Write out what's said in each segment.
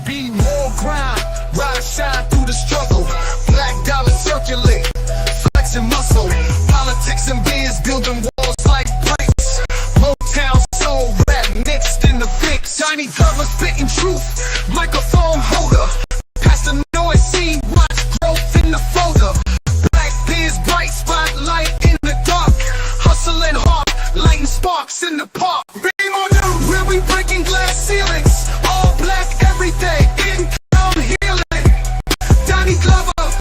Be more grind, rise, shine through the struggle. Black dollar circulate, flexing muscle. Politics and biz building walls like bricks. Motown soul rap mixed in the fix. Tiny cover spitting truth, microphone holder. Past the noise scene, watch growth in the folder. Black biz bright spotlight in the dark. Hustling hard, lighting sparks in the park. Beam on news, where we breaking glass ceilings. All black every day, income healing. Donnie Glover,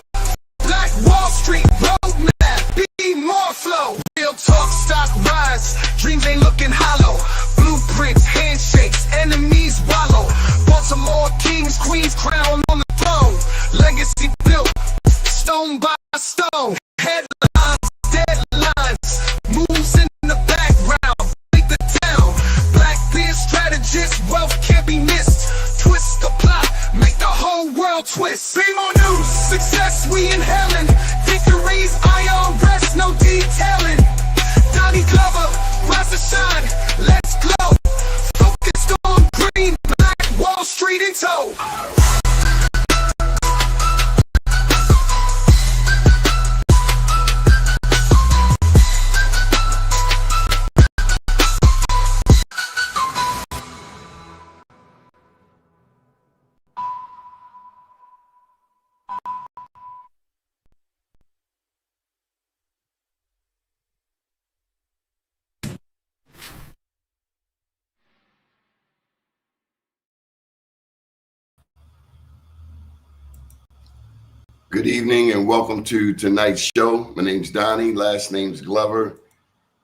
Black Wall Street roadmap. Be more flow, real talk, stock rise. Dreams ain't looking hollow. Blueprints, handshakes, enemies wallow. Baltimore kings, queens, crown on the throne. Legacy built, stone by stone. Headlines, deadlines, moves in the background. Make the town, black beard strategist, wealth can't be missed. Twist the plot, make the whole world twist. Be more news, success we inhaling. Victories, iron rest, no detailing. Donnie Glover, rise to shine, let's glow. Focused on green, Black Wall Street in tow. Good evening and welcome to tonight's show. My name's Donnie, last name's Glover.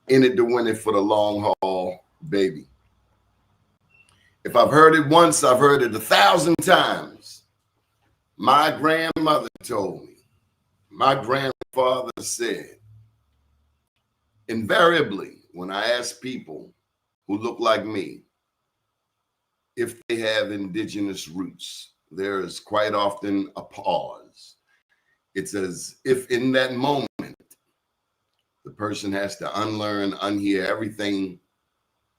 In it to win it for the long haul, baby. If I've heard it once, I've heard it 1,000 times. My grandmother told me, my grandfather said, invariably, when I ask people who look like me if they have indigenous roots, there is quite often a pause. It's as if in that moment, the person has to unlearn, unhear everything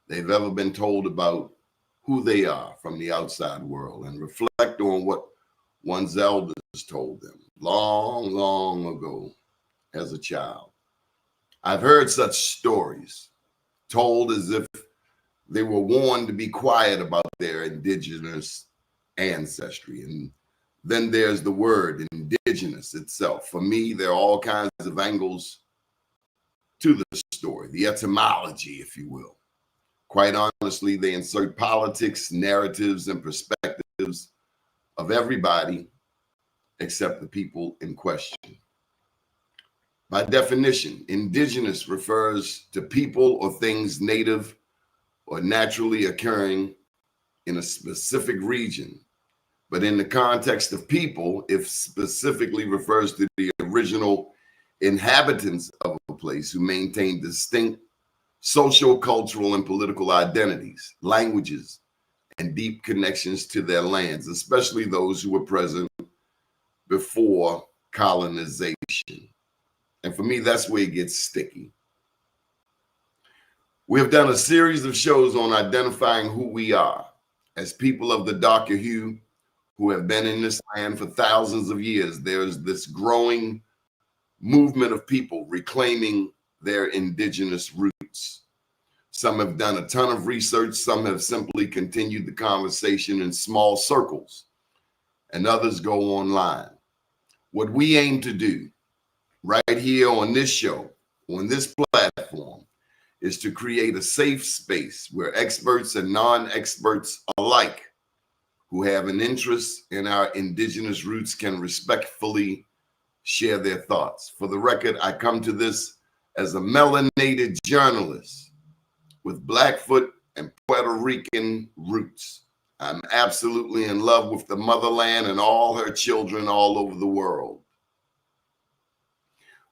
they've ever been told about who they are from the outside world and reflect on what one's elders told them long, long ago as a child. I've heard such stories told as if they were warned to be quiet about their indigenous ancestry. And then there's the word indigenous itself. For me, there are all kinds of angles to the story, the etymology, if you will. Quite honestly, they insert politics, narratives, and perspectives of everybody except the people in question. By definition, indigenous refers to people or things native or naturally occurring in a specific region. But in the context of people, it specifically refers to the original inhabitants of a place who maintain distinct social, cultural, and political identities, languages, and deep connections to their lands, especially those who were present before colonization. And for me, that's where it gets sticky. We have done a series of shows on identifying who we are as people of the darker hue who have been in this land for thousands of years. There's this growing movement of people reclaiming their indigenous roots. Some have done a ton of research. Some have simply continued the conversation in small circles, and others go online. What we aim to do right here on this show, on this platform, is to create a safe space where experts and non-experts alike who have an interest in our indigenous roots can respectfully share their thoughts. For the record, I come to this as a melanated journalist with Blackfoot and Puerto Rican roots. I'm absolutely in love with the motherland and all her children all over the world.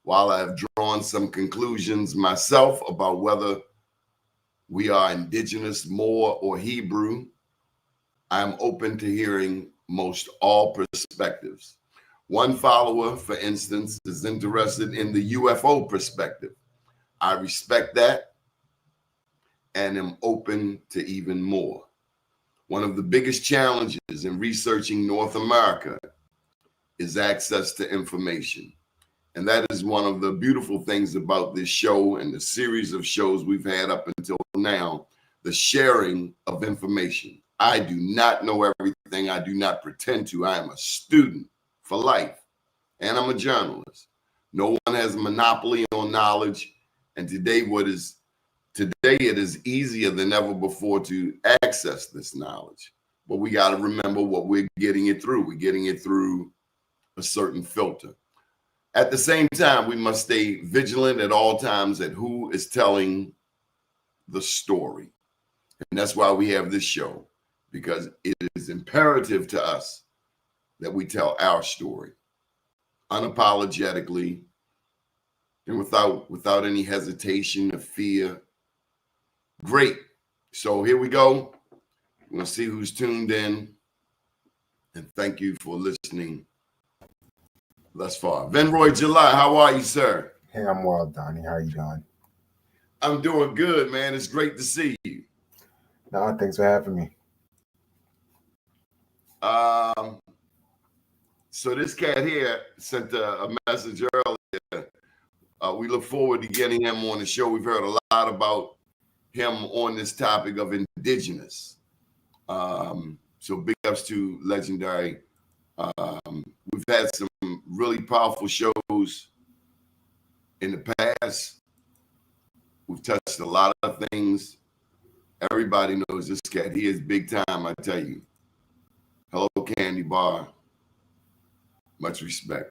While I've drawn some conclusions myself about whether we are indigenous, Moor, or Hebrew, I'm open to hearing most all perspectives. One follower, for instance, is interested in the UFO perspective. I respect that and am open to even more. One of the biggest challenges in researching North America is access to information. And that is one of the beautiful things about this show and the series of shows we've had up until now, the sharing of information. I do not know everything. I do not pretend to. I am a student for life, and I'm a journalist. No one has a monopoly on knowledge. And today it is easier than ever before to access this knowledge. But we got to remember what we're getting it through. We're getting it through a certain filter. At the same time, we must stay vigilant at all times at who is telling the story. And that's why we have this show, because it is imperative to us that we tell our story unapologetically and without any hesitation or fear. Great. So here we go. We're going to see who's tuned in. And thank you for listening thus far. Venroy July, how are you, sir? Hey, I'm well, Donnie. How are you doing? I'm doing good, man. It's great to see you. No, thanks for having me. So this cat here sent a message earlier. We look forward to getting him on the show. We've heard a lot about him on this topic of indigenous. So big ups to Legendary. We've had some really powerful shows in the past. We've touched a lot of things. Everybody knows this cat. He is big time, I tell you. Hello, Candy Bar. Much respect.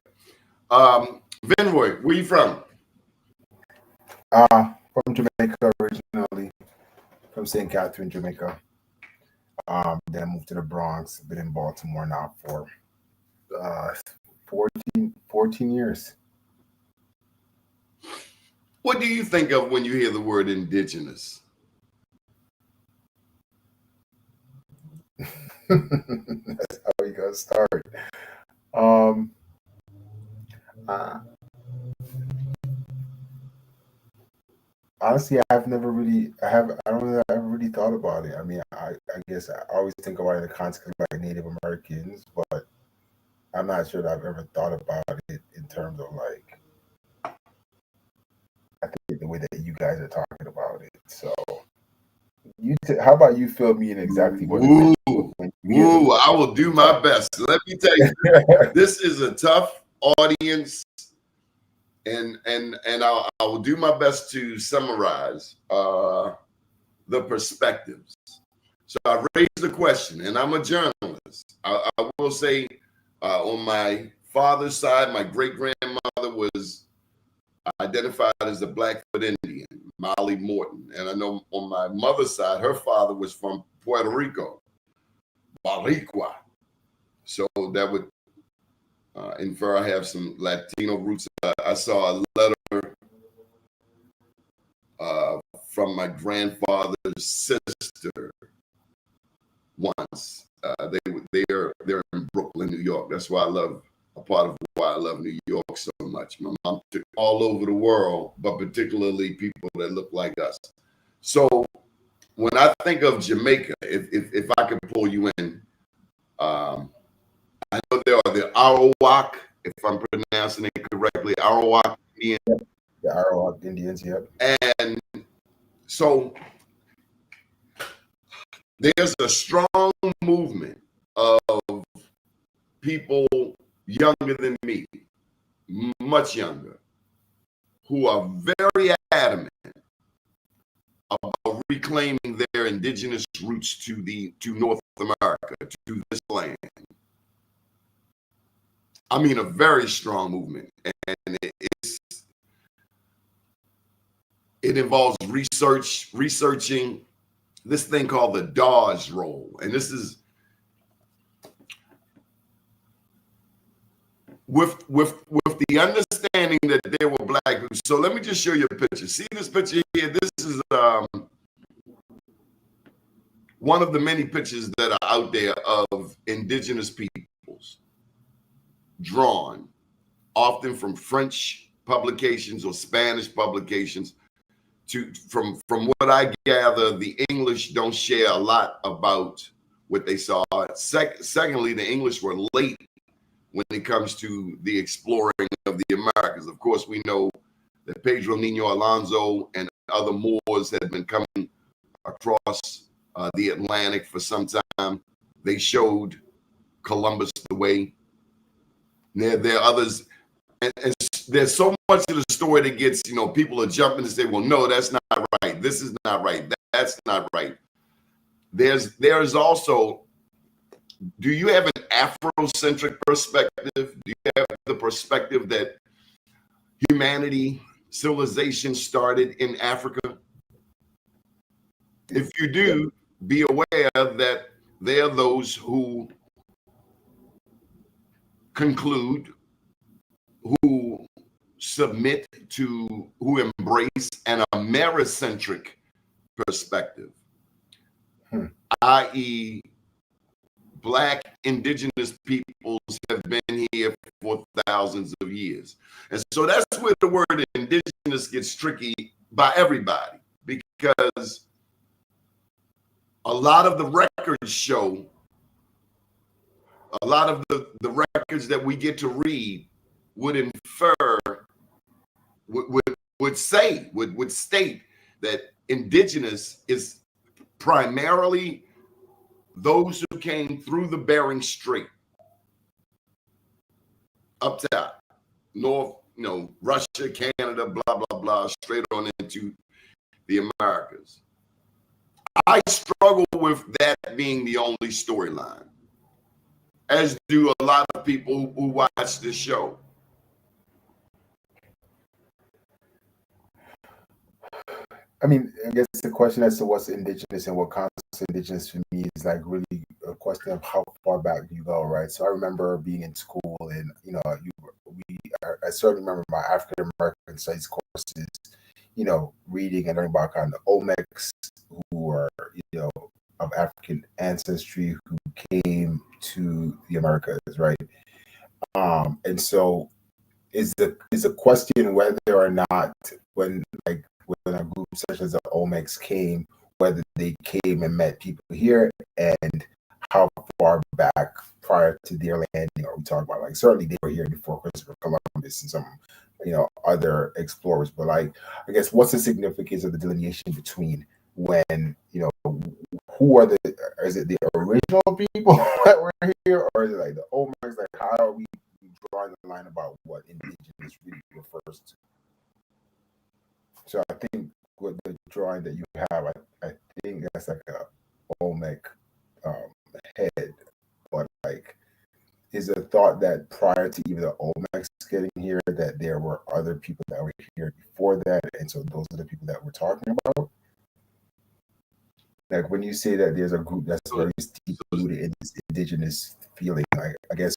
Venroy, where you from? From Jamaica originally, from St. Catherine, Jamaica. Then I moved to the Bronx. Been in Baltimore now for 14 years. What do you think of when you hear the word indigenous? That's how we gotta start. Honestly, I don't know that I ever really thought about it. I mean, I guess I always think about it in the context of like Native Americans, but I'm not sure that I've ever thought about it in terms of like, I think the way that you guys are talking about it. So, how about you fill me in exactly what it is? I will do my best. Let me tell you, this is a tough audience, and I will do my best to summarize the perspectives. So I raised the question, and I'm a journalist. I will say, on my father's side, my great-grandmother was identified as a Blackfoot Indian, Molly Morton. And I know on my mother's side, her father was from Puerto Rico, Boricua. So that would infer I have some Latino roots. I saw a letter from my grandfather's sister once. They're in Brooklyn, New York. That's why a part of why I love New York so much. My mom took all over the world, but particularly people that look like us. So when I think of Jamaica, if I could pull you in, I know there are the Arawak, if I'm pronouncing it correctly, Arawak Indians. The Arawak Indians, yep. And so there's a strong movement of people younger than me, much younger, who are very adamant about reclaiming their indigenous roots to North America, to this land. I mean, a very strong movement, and it involves researching this thing called the Dawes role, and this is with the understanding that there were black people. So let me just show you a picture. See this picture here? This is one of the many pictures that are out there of indigenous peoples, drawn often from French publications or Spanish publications. From what I gather, the English don't share a lot about what they saw. Secondly, the English were late when it comes to the exploring of the Americas. Of course, we know that Pedro Nino Alonso and other Moors had been coming across the Atlantic for some time. They showed Columbus the way. There are others, and there's so much of the story that gets, people are jumping and say, well, no, that's not right. This is not right. That's not right. There's also, do you have an Afrocentric perspective? Do you have the perspective that humanity, civilization started in Africa? If you do, be aware that there are those who conclude, who submit to, who embrace an Americentric perspective, i.e., Black indigenous peoples have been here for thousands of years. And so that's where the word indigenous gets tricky by everybody, because a lot of the records show, a lot of the records that we get to read would infer, would state that indigenous is primarily those who came through the Bering Strait, up top, north, Russia, Canada, blah, blah, blah, straight on into the Americas. I struggle with that being the only storyline, as do a lot of people who watch this show. I mean, I guess the question as to what's indigenous and what constitutes indigenous for me is like really a question of how far back you go, right? So I remember being in school, and I certainly remember my African American studies courses, reading and learning about kind of the Olmecs, who are of African ancestry, who came to the Americas, right? And so is the question whether or not when a group such as the Olmecs came, whether they came and met people here, and how far back prior to their landing are we talking about? Like, certainly they were here before Christopher Columbus and some, other explorers. But I guess what's the significance of the delineation between when, who are is it the original people that were here, or is it like the Olmecs? Like, how are we drawing the line about what indigenous really refers to? So I think with the drawing that you have, I think that's like a Olmec head, but is a thought that prior to even the Olmecs getting here, that there were other people that were here before that, and so those are the people that we're talking about. Like when you say that there's a group that's very deeply rooted in this indigenous feeling, I guess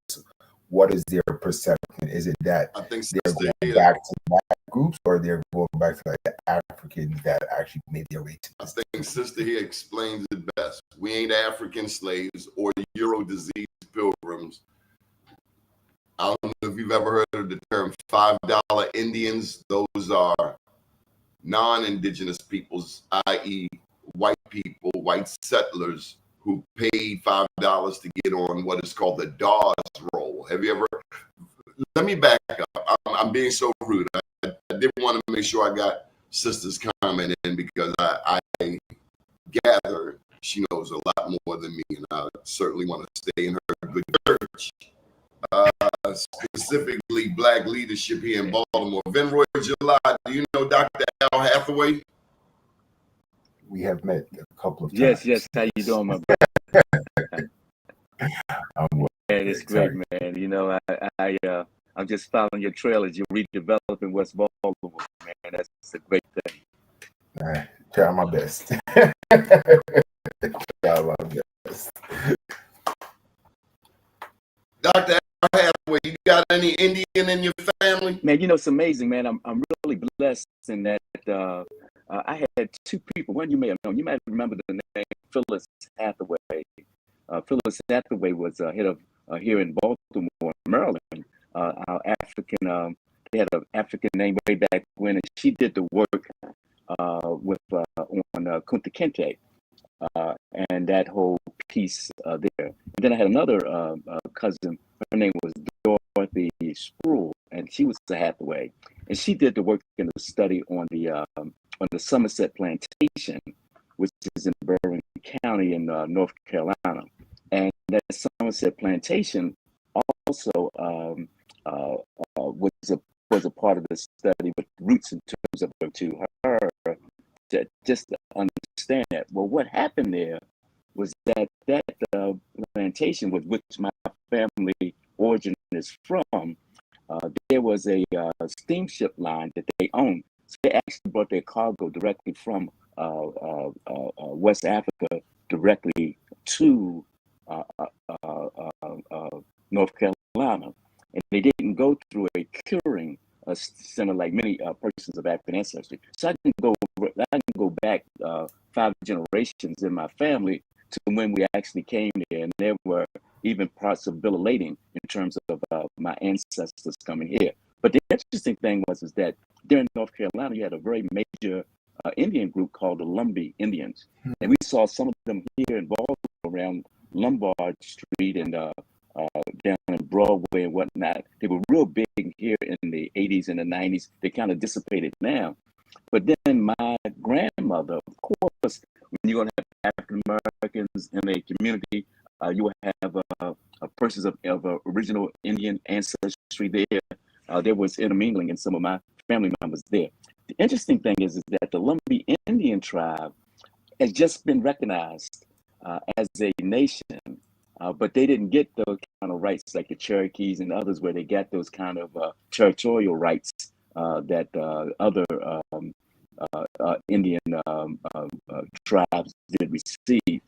what is their perception? Is it that they're going back to black groups, or they're going back to the Africans that actually made their way to this? I think Sister here explains it best. We ain't African slaves or Euro disease pilgrims. I don't know if you've ever heard of the term $5 Indians. Those are non-indigenous peoples, i.e. white people, white settlers who paid $5 to get on what is called the Dawes roll. Have you ever? Let me back up. I'm being so rude. I did want to make sure I got Sister's comment in, because I gather she knows a lot more than me, and I certainly want to stay in her good church. Specifically Black leadership here in Baltimore. Vinroy July, do you know Dr. Al Hathaway? We have met a couple of times. Yes. How you doing, my brother? It's great, man. I'm just following your trail as you're redeveloping West Baltimore, man. That's a great thing. Try my best. Try my best. Dr. Al Hathaway, you got any Indian in your family? Man, it's amazing, man. I'm really blessed in that I had two people. One you may have known. You might remember the name Phyllis Hathaway. Phyllis Hathaway was head of here in Baltimore, Maryland. Our African, they had an African name way back when, and she did the work on Kunta Kinte and that whole piece there. And then I had another cousin. Her name was Dorothy Sproul, and she was a Hathaway, and she did the work and the study on the Somerset Plantation, which is in Berwyn County in North Carolina. And that Somerset Plantation also was a part of the study, but roots in terms of to her to just to understand that. Well, what happened there was that plantation with which my family origin is from, there was a steamship line that they owned. So they actually brought their cargo directly from West Africa directly to North Carolina, and they didn't go through a curing center like many persons of African ancestry. So I can go back 5 generations in my family to when we actually came there, and there were even parts of Bill of Lading in terms of my ancestors coming here. But the interesting thing was that there in North Carolina, you had a very major Indian group called the Lumbee Indians, and we saw some of them here in Baltimore around Lombard Street and down in Broadway and whatnot. They were real big here in the 80s and the 90s. They kind of dissipated now. But then my grandmother, of course, when you're going to have African Americans in a community, you will have persons of original Indian ancestry there. There was intermingling in some of my family members there. The interesting thing is that the Lumbee Indian tribe has just been recognized as a nation, but they didn't get those kind of rights like the Cherokees and others, where they got those kind of territorial rights that other Indian tribes did receive.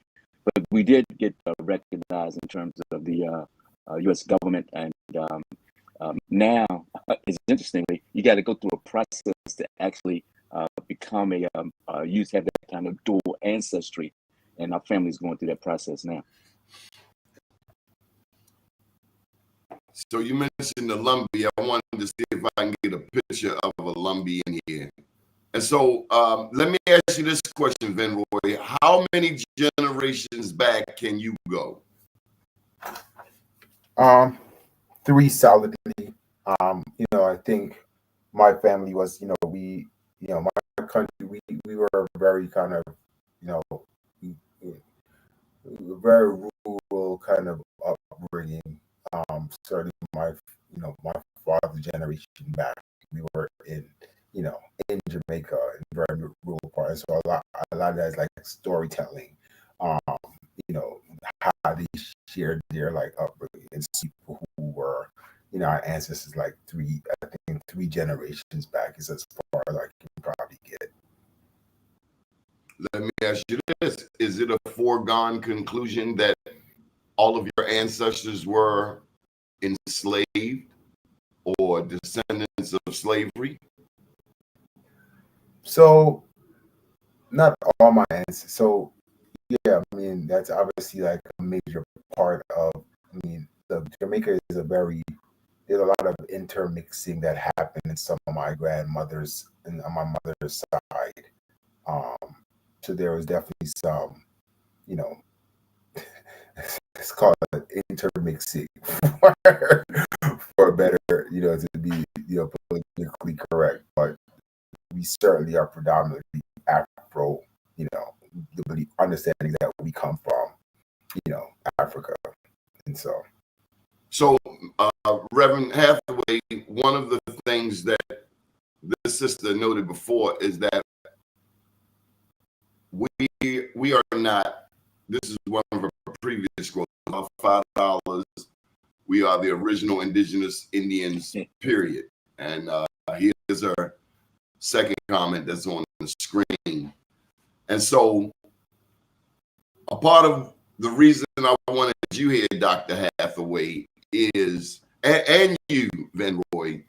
But we did get recognized in terms of the U.S. government, and now, it's interestingly, you got to go through a process to actually become have that kind of dual ancestry, and our family's going through that process now. So you mentioned the Lumbee. I wanted to see if I can get a picture of a Lumbee in here. And so let me ask you this question, Van Roy. How many generations back can you go? 3 solidly. I think my family was, my country, we were very kind of, very rural kind of upbringing. Certainly my father's generation back, we were in Jamaica, in very rural parts. So a lot of that is like storytelling. How they shared their like upbringing, and people who were, our ancestors, like 3 generations back is as far as I can probably get. Let me ask you this. Is it a foregone conclusion that all of your ancestors were enslaved or descendants of slavery? So, not all my ancestors. So, yeah, I mean, that's obviously like a major part of, Jamaica is there's a lot of intermixing that happened in some of my grandmothers and on my mother's side. So there was definitely some, it's called intermixing for better, to be, politically correct. But we certainly are predominantly Afro, the understanding that we come from, Africa. And So, Reverend Hathaway, one of the things that this sister noted before is that we are not, this is one of our previous quotes, about $5. We are the original indigenous Indians, period. And here's our second comment that's on the screen. And so a part of the reason I wanted you here, Dr. Hathaway, is, and you, Van Roy,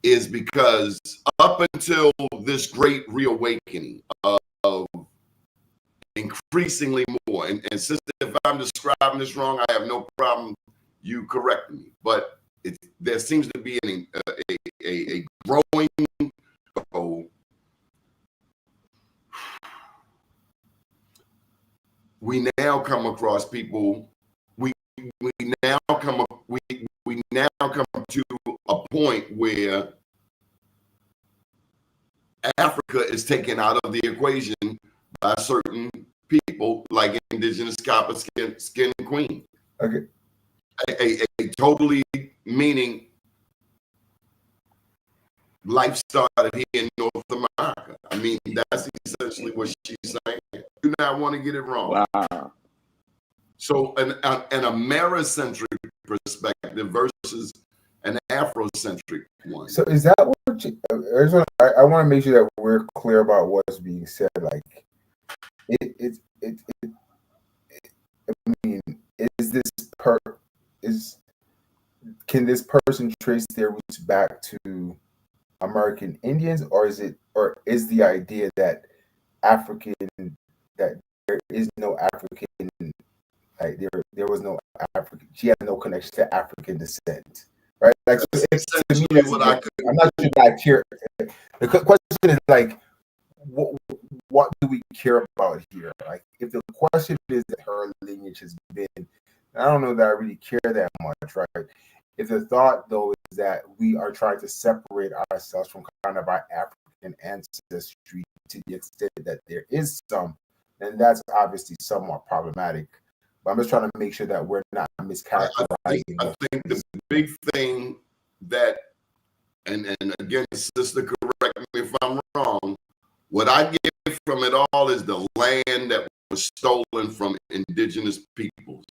is because up until this great reawakening of increasingly more, and sister, if I'm describing this wrong, I have no problem you correcting me, but there seems to be a growing we now come across people. We now come we now come to a point where Africa is taken out of the equation by certain people, like indigenous copper skin queen. Okay. A totally meaning life started here in North America. I mean, that's essentially what she's saying. Do not want to get it wrong. Wow. So an Americentric perspective versus an Afrocentric one. So is that what you, I want to make sure that we're clear about what's being said. Like, I mean, can this person trace their roots back to American Indians, or is the idea that that there is no African, like there was no African, she had no connection to African descent, right? Like, so to me, I'm not sure that I care. The question is like, what do we care about here? Like, if the question is that her lineage has been, I don't know that I really care that much, right? If the thought, though, is that we are trying to separate ourselves from kind of our African ancestry to the extent that there is some, then that's obviously somewhat problematic. But I'm just trying to make sure that we're not mischaracterizing. I think the big thing that, and again, sister, correct me if I'm wrong, what I get from it all is the land that was stolen from indigenous peoples.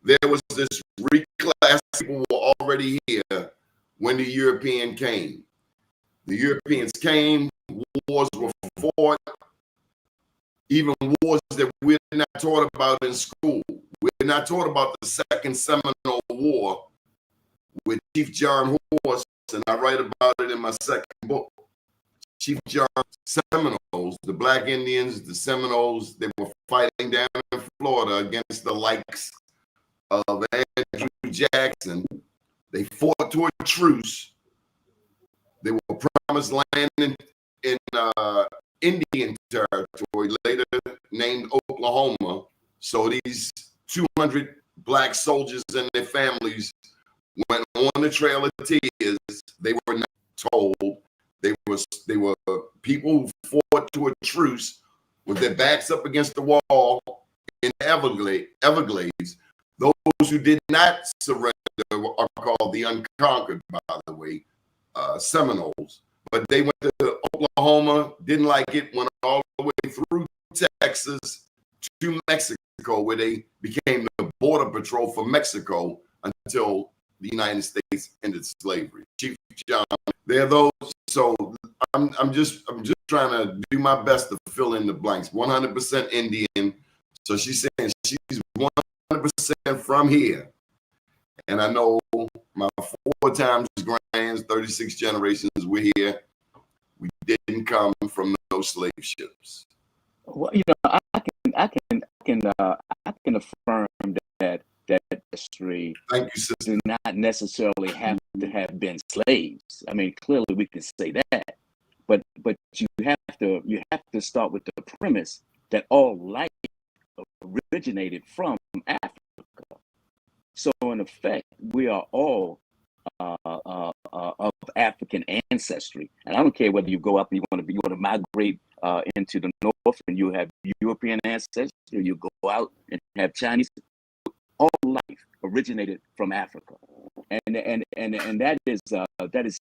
There was this reclass, people were already here when the European came. The Europeans came, wars were fought, even wars that we're not taught about in school. We're not taught about the Second Seminole War with Chief John Horse, and I write about it in my second book. Chief John Seminoles, the Black Indians, the Seminoles, they were fighting down in Florida against the likes of Andrew Jackson. They fought to a truce. They were promised land in Indian territory, later named Oklahoma. So these 200 Black soldiers and their families went on the Trail of Tears. They were not told. They were people who fought to a truce with their backs up against the wall in the Everglades. Those who did not surrender are called the unconquered, by the way, Seminoles. But they went to Oklahoma, didn't like it, went all the way through Texas to Mexico, where they became the border patrol for Mexico until the United States ended slavery. Chief John, they're those. So I'm just trying to do my best to fill in the blanks. 100% Indian. So she's saying she's 100% from here. And I know my 4 times grands, 36 generations, we're here. We didn't come from those slave ships. Well, I can affirm that history Thank you, sister. do not necessarily have to have been slaves. I mean, clearly we can say that, but you have to start with the premise that all life originated from Africa. So in effect, we are all of African ancestry, and I don't care whether you go up and you want to migrate into the north and you have European ancestry, or you go out and have Chinese. All life originated from Africa, and that is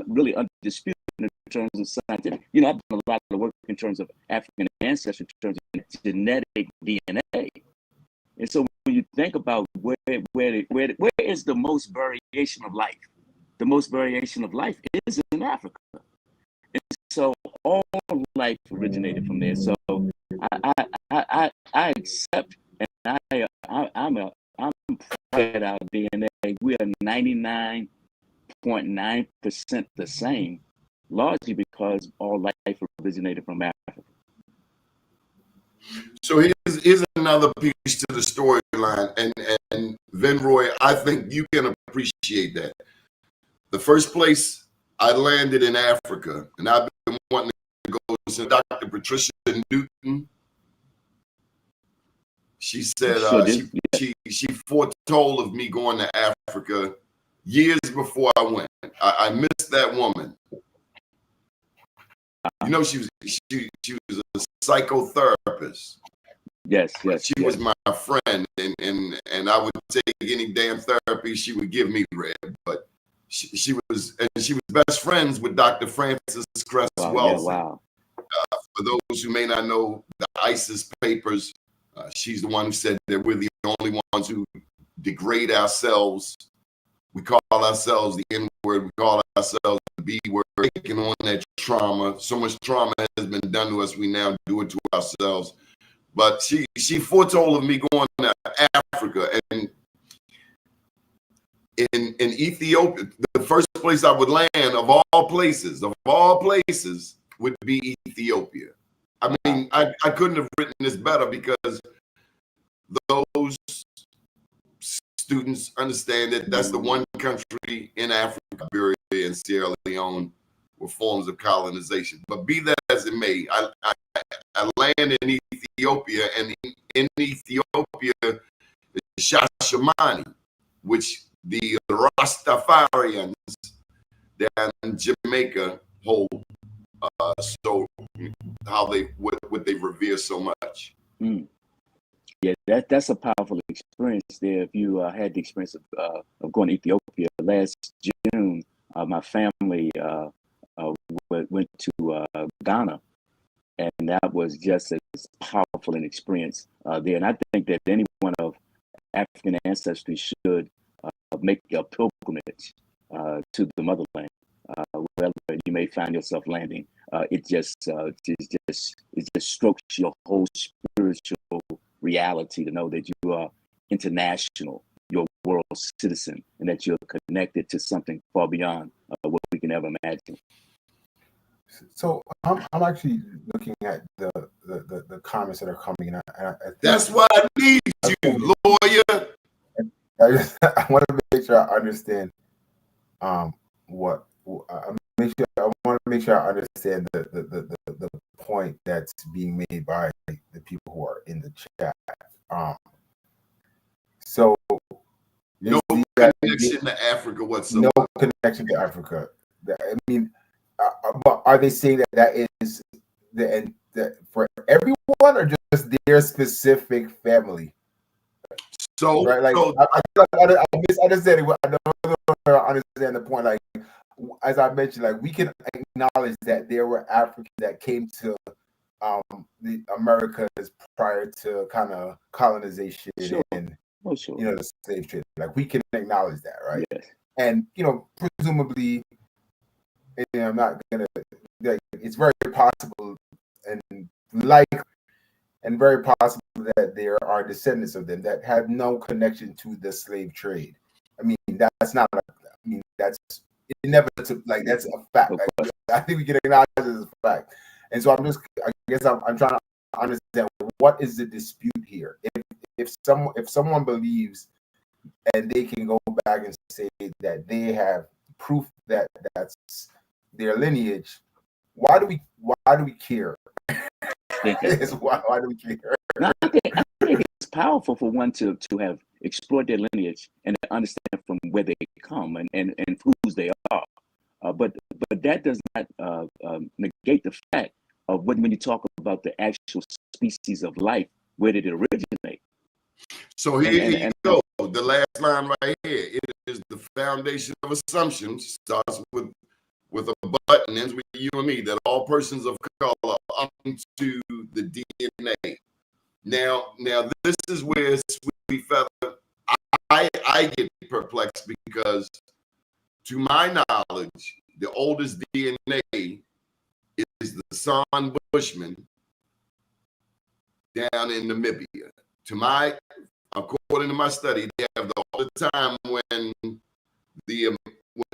really undisputed in terms of scientific. I've done a lot of work in terms of African ancestry, in terms of genetic DNA, and so when you think about where is the most variation of life, the most variation of life is in Africa, and so all life originated from there. So I accept. And I'm proud of our DNA. We are 99.9% the same, largely because all life originated from Africa. So here's another piece to the storyline, and Venroy, I think you can appreciate that. The first place I landed in Africa, and I've been wanting to go to Dr. Patricia Newton. She said Sure did. she foretold of me going to Africa years before I went. I missed that woman. You know, she was a psychotherapist. Yes. She was my friend, and I would take any damn therapy she would give me, Red. But she was best friends with Dr. Francis Cress Welsing. Wow. For those who may not know the ISIS papers, she's the one who said that we're the only ones who degrade ourselves. We call ourselves the N-word. We call ourselves the B-word. Taking on that trauma. So much trauma has been done to us. We now do it to ourselves. But she foretold of me going to Africa, and in Ethiopia, the first place I would land of all places, would be Ethiopia. I mean, I couldn't have written this better because those students understand that that's the one country in Africa, Liberia and Sierra Leone, were forms of colonization. But be that as it may, I land in Ethiopia, and in Ethiopia is Shashamani, which the Rastafarians down in Jamaica hold. So how what they revere so much. Yeah, that's a powerful experience there. If you had the experience of going to Ethiopia last June, my family went to Ghana, and that was just as powerful an experience there. And I think that anyone of African ancestry should make a pilgrimage to the motherland. Wherever you may find yourself landing, it just strokes your whole spiritual reality to know that you are international, you're a world citizen, and that you're connected to something far beyond what we can ever imagine. So I'm actually looking at the comments that are coming in. That's why I need you, lawyer. I want to make sure I understand I want to make sure I understand the point that's being made by the people who are in the chat. So no connection to Africa whatsoever. No connection to Africa. I mean, but are they saying that is that for everyone or just their specific family? So, right, like I misunderstand it. I don't understand the point. Like, as I mentioned, like we can acknowledge that there were Africans that came to the Americas prior to kind of colonization and you know the slave trade. Like we can acknowledge that, right? Yes. And you know, presumably, and I'm not gonna. Like, it's very possible and likely and very possible that there are descendants of them that have no connection to the slave trade. I mean, that's not. I mean, that's inevitable. Like that's a fact. Like, I think we can acknowledge it as a fact. And so I guess I'm trying to understand what is the dispute here. If someone believes and they can go back and say that they have proof that that's their lineage, why do we care? Why do we care? No, I think it's powerful for one to have explored their lineage and understand from where they come and whose they are. But that does not negate the fact of when you talk about the actual species of life, where did it originate? So here you go. The last line right here. It is the foundation of assumptions. Starts with a button, ends with you and me, that all persons of color up into the DNA. Now this is where Sweet Feather, I get perplexed because, to my knowledge, the oldest DNA is the San Bushman down in Namibia. According to my study, they have all the time when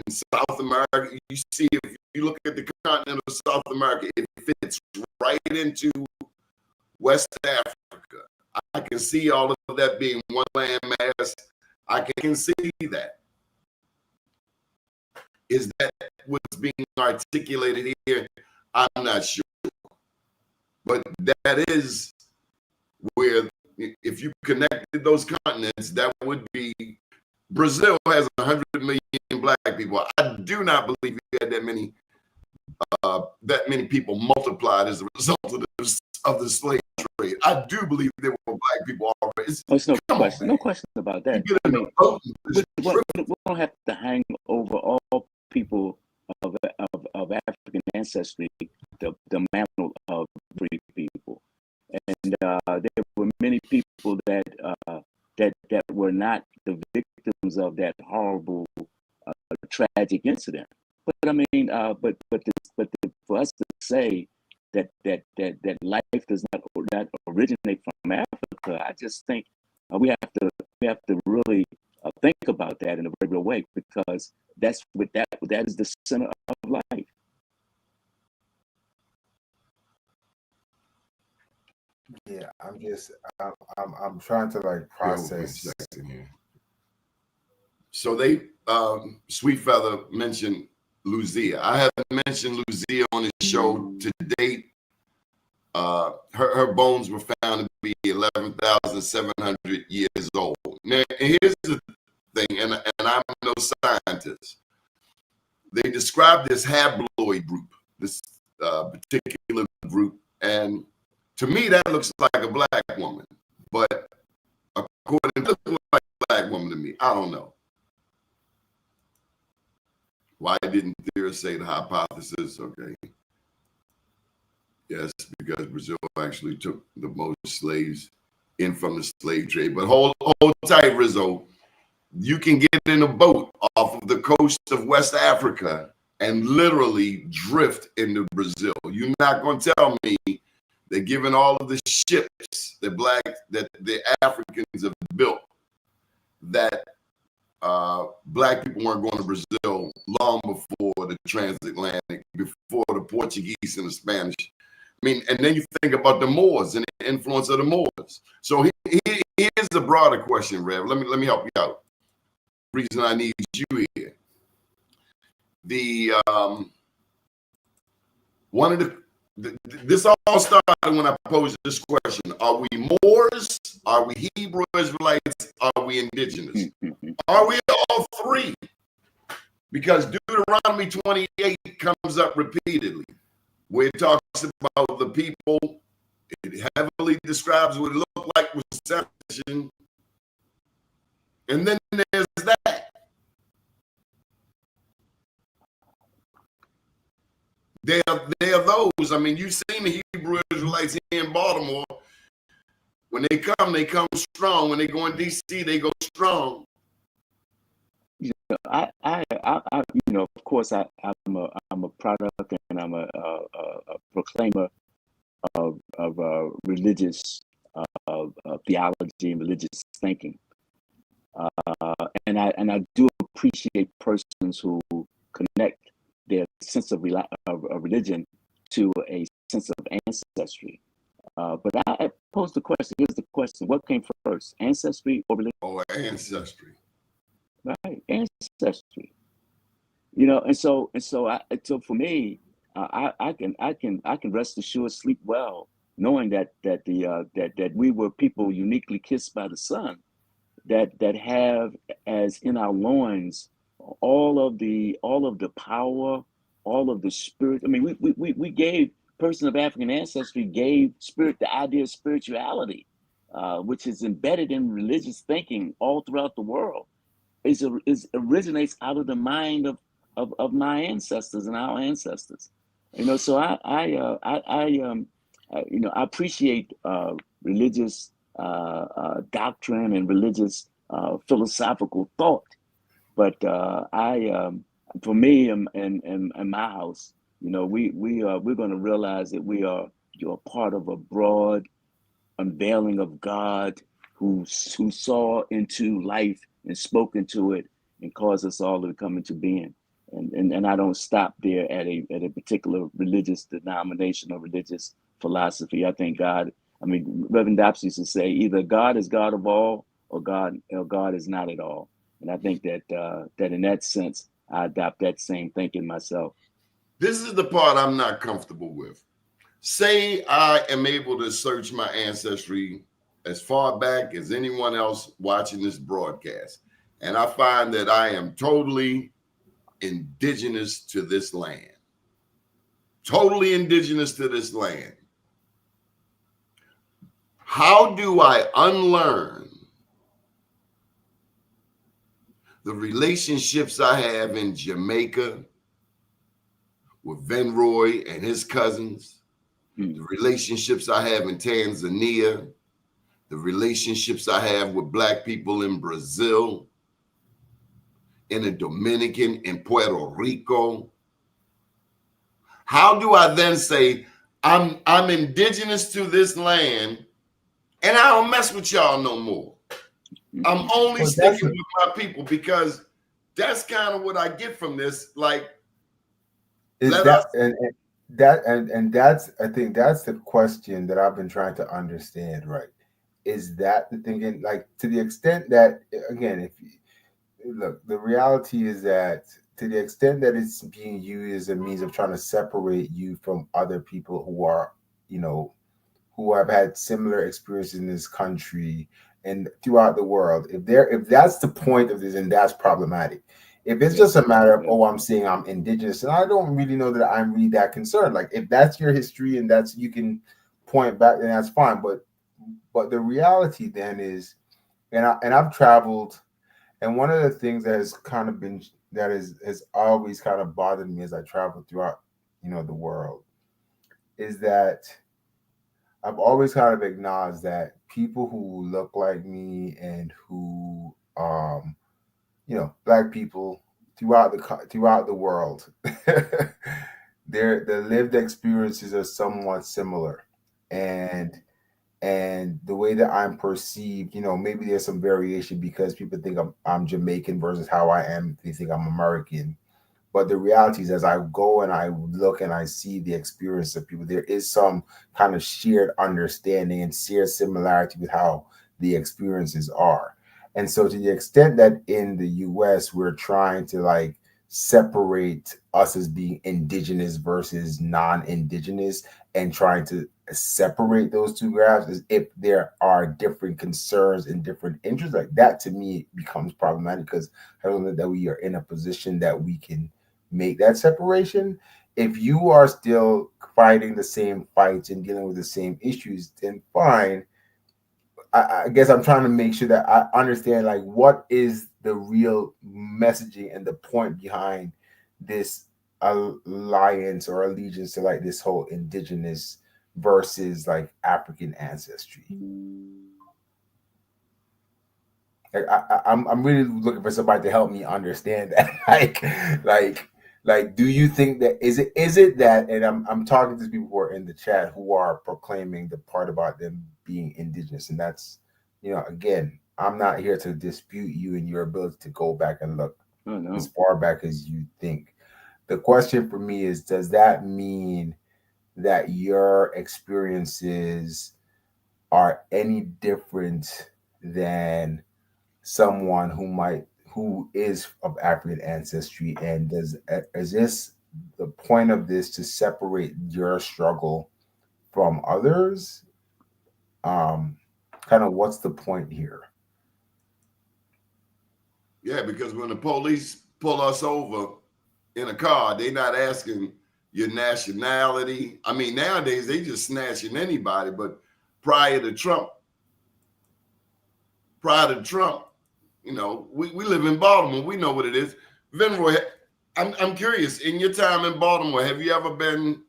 South America, you see, if you look at the continent of South America, it fits right into West Africa. I can see all of that being one landmass. I can see that. Is that what's being articulated here? I'm not sure. But that is where if you connected those continents, that would be Brazil has 100 million black people. I do not believe you had that many people multiplied as a result of the slave trade. I do believe there were black people already. There's no question, no question about that. I mean, we don't have to hang over all people of African ancestry the mantle of free people, and there were many people that were not the victims of that horrible tragic incident. But I mean, for us to say that life does not originate from Africa, I just think we have to really think about that in a very real way, because that is the center of life. Yeah, I'm trying to like process. So they Sweet Feather mentioned Lucia. I haven't mentioned Lucia on the show to date. Her bones were found to be 11,700 years old. Now, here's the thing, and I'm no scientist. They described this haploid group, this particular group, and to me that looks like a black woman. But according to like a black woman to me, I don't know. Why didn't Thera say the hypothesis? Okay. Yes, because Brazil actually took the most slaves in from the slave trade. But hold tight, Rizzo. You can get in a boat off of the coast of West Africa and literally drift into Brazil. You're not going to tell me that given all of the ships that the Africans have built, that black people weren't going to Brazil long before the transatlantic, before the Portuguese and the Spanish. I mean, and then you think about the Moors and the influence of the Moors. So here's a broader question, Rev. Let me help you out. The reason I need you here. This all started when I posed this question: are we Moors? Are we Hebrew Israelites? Are we indigenous? Are we all three? Because Deuteronomy 28 comes up repeatedly, where it talks about the people. It heavily describes what it looked like with separation. And then there's that. They are those. I mean, you've seen the Hebrew Israelites here in Baltimore. When they come strong. When they go in DC, they go strong. You know, I you know, of course, I'm a product and I'm a proclaimer of religious theology and religious thinking, and I do appreciate persons who connect their sense of religion to a sense of ancestry. But I pose the question. Here's the question: what came first, ancestry or religion? Oh, ancestry. Right, ancestry. You know, and so for me, I can rest assured, sleep well, knowing that we were people uniquely kissed by the sun, that have as in our loins all of the power, all of the spirit. I mean, we gave person of African ancestry gave spirit the idea of spirituality, which is embedded in religious thinking all throughout the world. Originates out of the mind of my ancestors and our ancestors, you know. So I you know, I appreciate religious doctrine and religious philosophical thought, but for me and my house, you know, we're going to realize that you're part of a broad unveiling of God who saw into life and spoke into it and caused us all to come into being. And I don't stop there at a particular religious denomination or religious philosophy. I think God, I mean, Reverend Dobbs used to say, either God is God of all or God is not at all. And I think that in that sense, I adopt that same thinking myself. This is the part I'm not comfortable with. Say I am able to search my ancestry as far back as anyone else watching this broadcast. And I find that I am totally indigenous to this land. Totally indigenous to this land. How do I unlearn the relationships I have in Jamaica with Venroy and his cousins, the relationships I have in Tanzania, the relationships I have with Black people in Brazil, in the Dominican, in Puerto Rico? How do I then say I'm indigenous to this land and I don't mess with y'all no more? I'm only sticking with my people, because that's kind of what I get from this. Like, is that and that's, I think that's the question that I've been trying to understand, right? Is that the thinking, like, to the extent that, again, if you look, the reality is that to the extent that it's being used as a means of trying to separate you from other people who are, who have had similar experiences in this country and throughout the world, if that's the point of this, then that's problematic. If it's just a matter of, I'm saying I'm indigenous, and I don't really know that I'm really that concerned. Like, if that's your history and that's, you can point back, then that's fine. But the reality then is, and I've traveled, and one of the things that has kind of been, that has always kind of bothered me as I travel throughout, the world, is that I've always kind of acknowledged that people who look like me and who, Black people throughout the world, their lived experiences are somewhat similar, and the way that I'm perceived, maybe there's some variation because people think I'm Jamaican versus how I am. They think I'm American. But the reality is, as I go and I look and I see the experience of people, there is some kind of shared understanding and shared similarity with how the experiences are. And so to the extent that in the US, we're trying to like separate us as being indigenous versus non-indigenous and trying to separate those two graphs, as if there are different concerns and different interests, like that to me becomes problematic, because I don't know that we are in a position that we can make that separation. If you are still fighting the same fights and dealing with the same issues, then fine. I guess I'm trying to make sure that I understand, like, what is the real messaging and the point behind this alliance or allegiance to like this whole indigenous versus like African ancestry. Like, I'm really looking for somebody to help me understand that. like, do you think that is it that? And I'm talking to people who are in the chat who are proclaiming the part about them being indigenous, and that's, again, I'm not here to dispute you and your ability to go back and look as far back as you think. The question for me is, does that mean that your experiences are any different than someone who is of African ancestry? And is this the point of this, to separate your struggle from others? Kind of what's the point here? Yeah, because when the police pull us over in a car, they're not asking your nationality. I mean, nowadays they just snatching anybody, but prior to Trump, we live in Baltimore. We know what it is. Venroy, I'm curious, in your time in Baltimore, have you ever been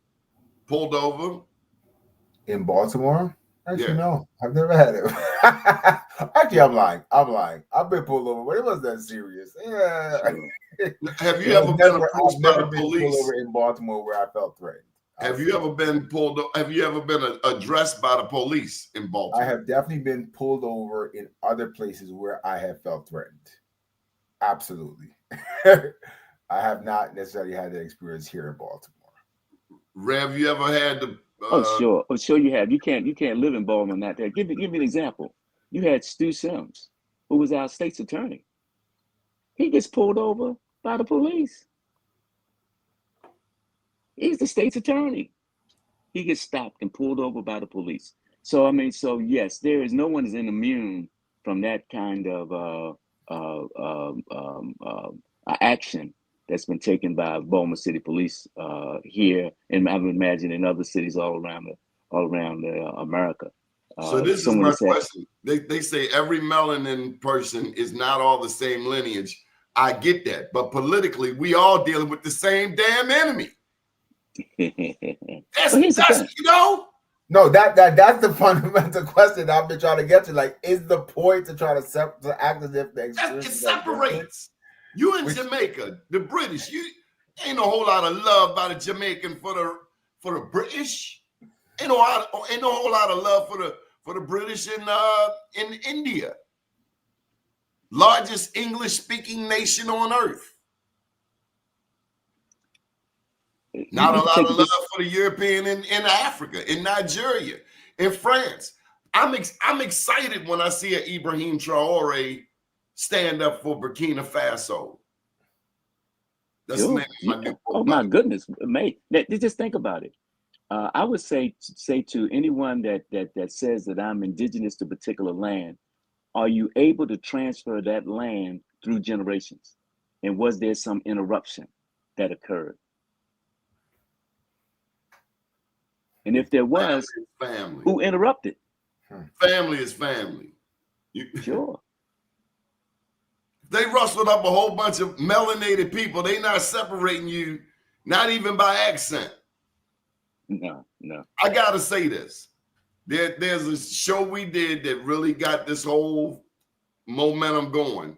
pulled over? In Baltimore? Actually, no, I've never had it. Actually, I'm lying. I've been pulled over, but it wasn't that serious. Yeah. Have you ever been approached by the police? Pulled over in Baltimore where I felt threatened. Have you ever been pulled? Have you ever been addressed by the police in Baltimore? I have definitely been pulled over in other places where I have felt threatened. Absolutely. I have not necessarily had that experience here in Baltimore. Rev, you ever had the? Sure you have. You can't live in Baltimore not there. Give me an example. You had Stu Sims, who was our state's attorney. He gets pulled over by the police. He's the state's attorney. He gets stopped and pulled over by the police. So I mean, so yes, there is no one is immune from that kind of action that's been taken by Baltimore City Police here, and I would imagine in other cities all around America. So this is Someone my has said, question. They say every melanin person is not all the same lineage. I get that, but politically, we all dealing with the same damn enemy. That's you know. No, that's the fundamental question I've been trying to get to. Like, is the point to try to act as if the It separates you in Jamaica, the British. You ain't a whole lot of love by the Jamaican for the British. Ain't no whole lot of love for the British in India, largest English-speaking nation on earth. Not a lot of love for the European in Africa, in Nigeria, in France. I'm excited when I see an Ibrahim Traore stand up for Burkina Faso. That's the name of my new book. Oh my goodness, mate! Just think about it. I would say to anyone that says that I'm indigenous to a particular land, are you able to transfer that land through generations? And was there some interruption that occurred? And if there was, family. Who interrupted? Family is family. Sure. They rustled up a whole bunch of melanated people. They not separating you, not even by accent. No. I gotta say this. There's a show we did that really got this whole momentum going.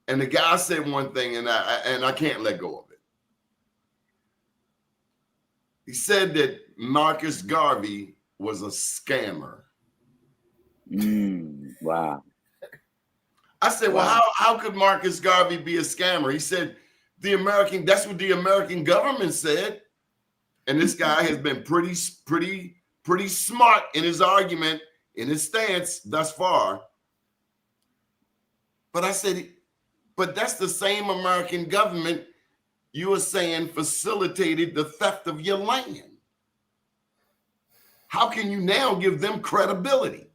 And the guy said one thing, and I can't let go of it. He said that Marcus Garvey was a scammer. Wow. I said, well, how could Marcus Garvey be a scammer? He said, that's what the American government said. And this guy has been pretty smart in his argument, in his stance thus far. But I said, but that's the same American government you were saying facilitated the theft of your land. How can you now give them credibility,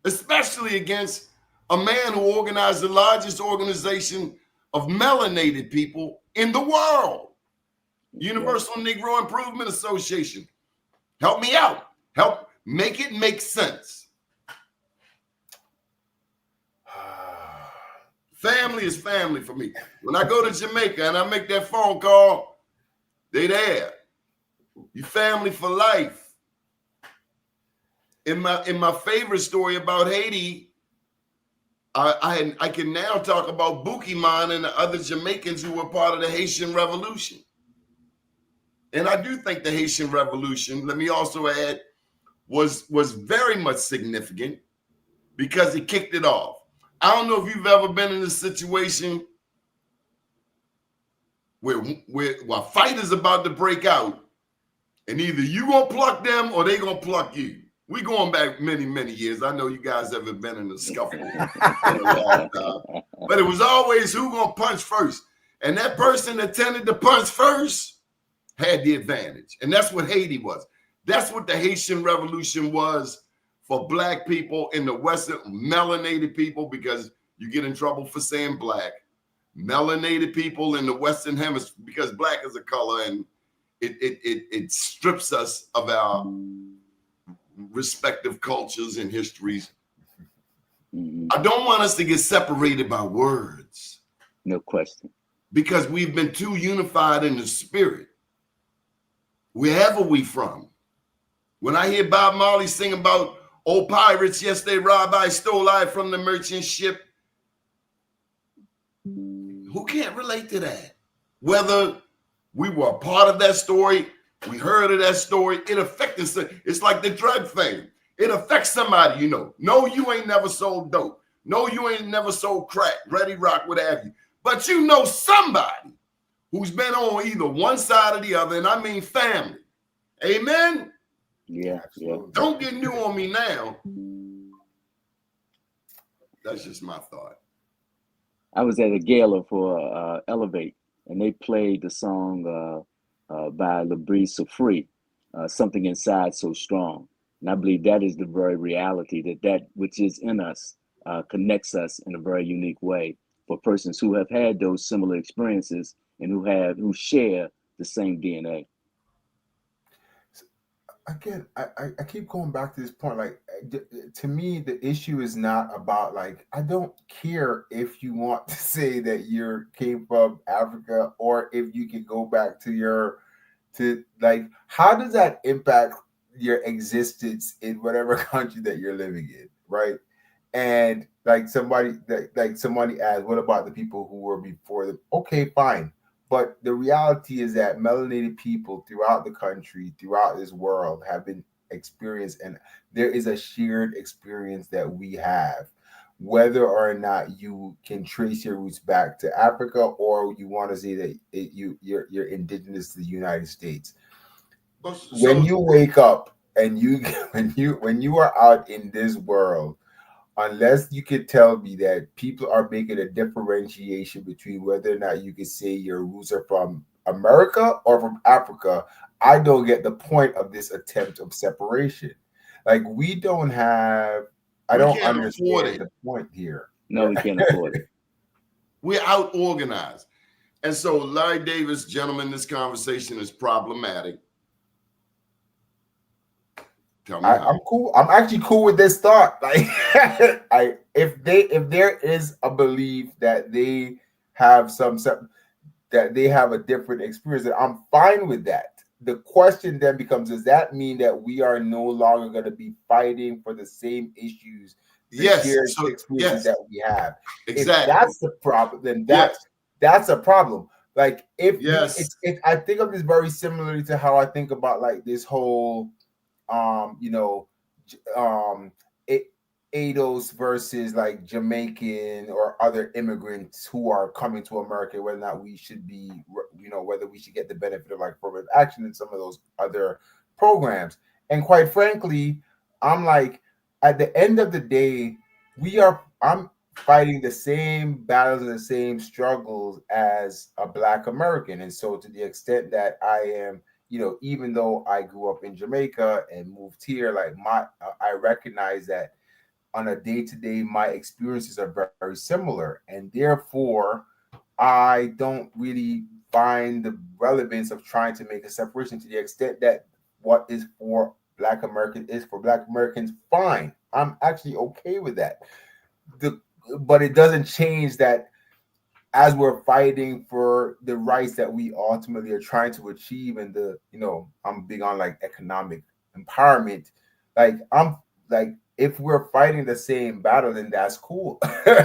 especially against a man who organized the largest organization of melanated people in the world, Universal Negro Improvement Association? Help me out. Help make it make sense. Family is family for me. When I go to Jamaica and I make that phone call, they there. You family for life. In my favorite story about Haiti, I can now talk about Bukiman and the other Jamaicans who were part of the Haitian Revolution. And I do think the Haitian Revolution, let me also add, was very much significant because it kicked it off. I don't know if you've ever been in a situation where a fight is about to break out, and either you gonna pluck them or they gonna pluck you. We going back many, many years. I know you guys haven't been in a scuffle in a long time, but it was always who gonna punch first, and that person that tended to punch first had the advantage, and that's what Haiti was. That's what the Haitian Revolution was for Black people in the Western, melanated people, because you get in trouble for saying Black. Melanated people in the Western Hemisphere, because Black is a color, and it strips us of our respective cultures and histories. I don't want us to get separated by words. No question. Because we've been too unified in the spirit. Wherever we from. When I hear Bob Marley sing about old pirates, yes, they robbed, I stole I from the merchant ship. Who can't relate to that? Whether we were a part of that story, we heard of that story, it affected us. It's like the drug thing. It affects somebody, you know. No, you ain't never sold dope. No, you ain't never sold crack, Ready Rock, what have you. But you know somebody who's been on either one side or the other, and I mean family. Amen? Yeah. Don't get new on me now. That's just my thought. I was at a gala for Elevate, and they played the song by LaBrie Sofree, Something Inside So Strong. And I believe that is the very reality, that which is in us connects us in a very unique way for persons who have had those similar experiences and who share the same DNA. Again, I keep going back to this point. Like, to me, the issue is not about, like, I don't care if you want to say that you came from Africa, or if you can go back to like, how does that impact your existence in whatever country that you're living in, right? And like somebody asked, what about the people who were before them? Okay, fine. But the reality is that melanated people throughout the country, throughout this world, have been experienced, and there is a shared experience that we have, whether or not you can trace your roots back to Africa, or you want to say that you're indigenous to the United States. When you wake up and you when you are out in this world, unless you could tell me that people are making a differentiation between whether or not you can say your roots are from America or from Africa, I don't get the point of this attempt of separation. Like, we don't have, I We don't can't afford understand it. the point here. No, we can't afford it. We're out organized. And so, Larry Davis, gentlemen, this conversation is problematic. Tell me how. I'm cool. I'm actually cool with this thought. Like, if there is a belief that they have that they have a different experience, then I'm fine with that. The question then becomes: does that mean that we are no longer going to be fighting for the same issues, the shared experiences that we have? Exactly. If that's the problem, then that's a problem. Like, I think of this very similarly to how I think about, like, this whole ADOS versus, like, Jamaican or other immigrants who are coming to America, whether or not we should be, whether we should get the benefit of, like, affirmative action in some of those other programs. And quite frankly, I'm like, at the end of the day, I'm fighting the same battles and the same struggles as a Black American. And so, to the extent that I am, even though I grew up in Jamaica and moved here, like, I recognize that on a day-to-day, my experiences are very, very similar. And therefore, I don't really find the relevance of trying to make a separation, to the extent that what is for Black Americans is for Black Americans. Fine. I'm actually okay with that. But it doesn't change that as we're fighting for the rights that we ultimately are trying to achieve, and I'm big on, like, economic empowerment. Like, if we're fighting the same battle, then that's cool.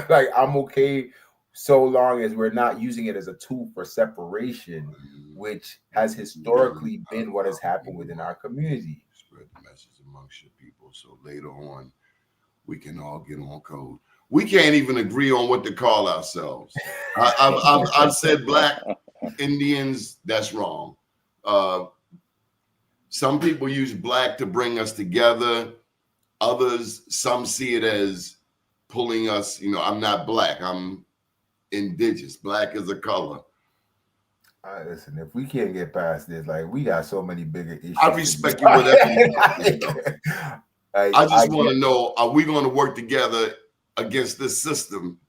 Like, I'm okay so long as we're not using it as a tool for separation, which has historically been what has happened within our community. Spread the message amongst your people, so later on we can all get on code. We can't even agree on what to call ourselves. I've said Black Indians. That's wrong. Some people use Black to bring us together. Others, some see it as pulling us. I'm not Black. I'm indigenous. Black is a color. Listen, if we can't get past this, like, we got so many bigger issues. I respect you, whatever you do. I just want to know: are we going to work together against this system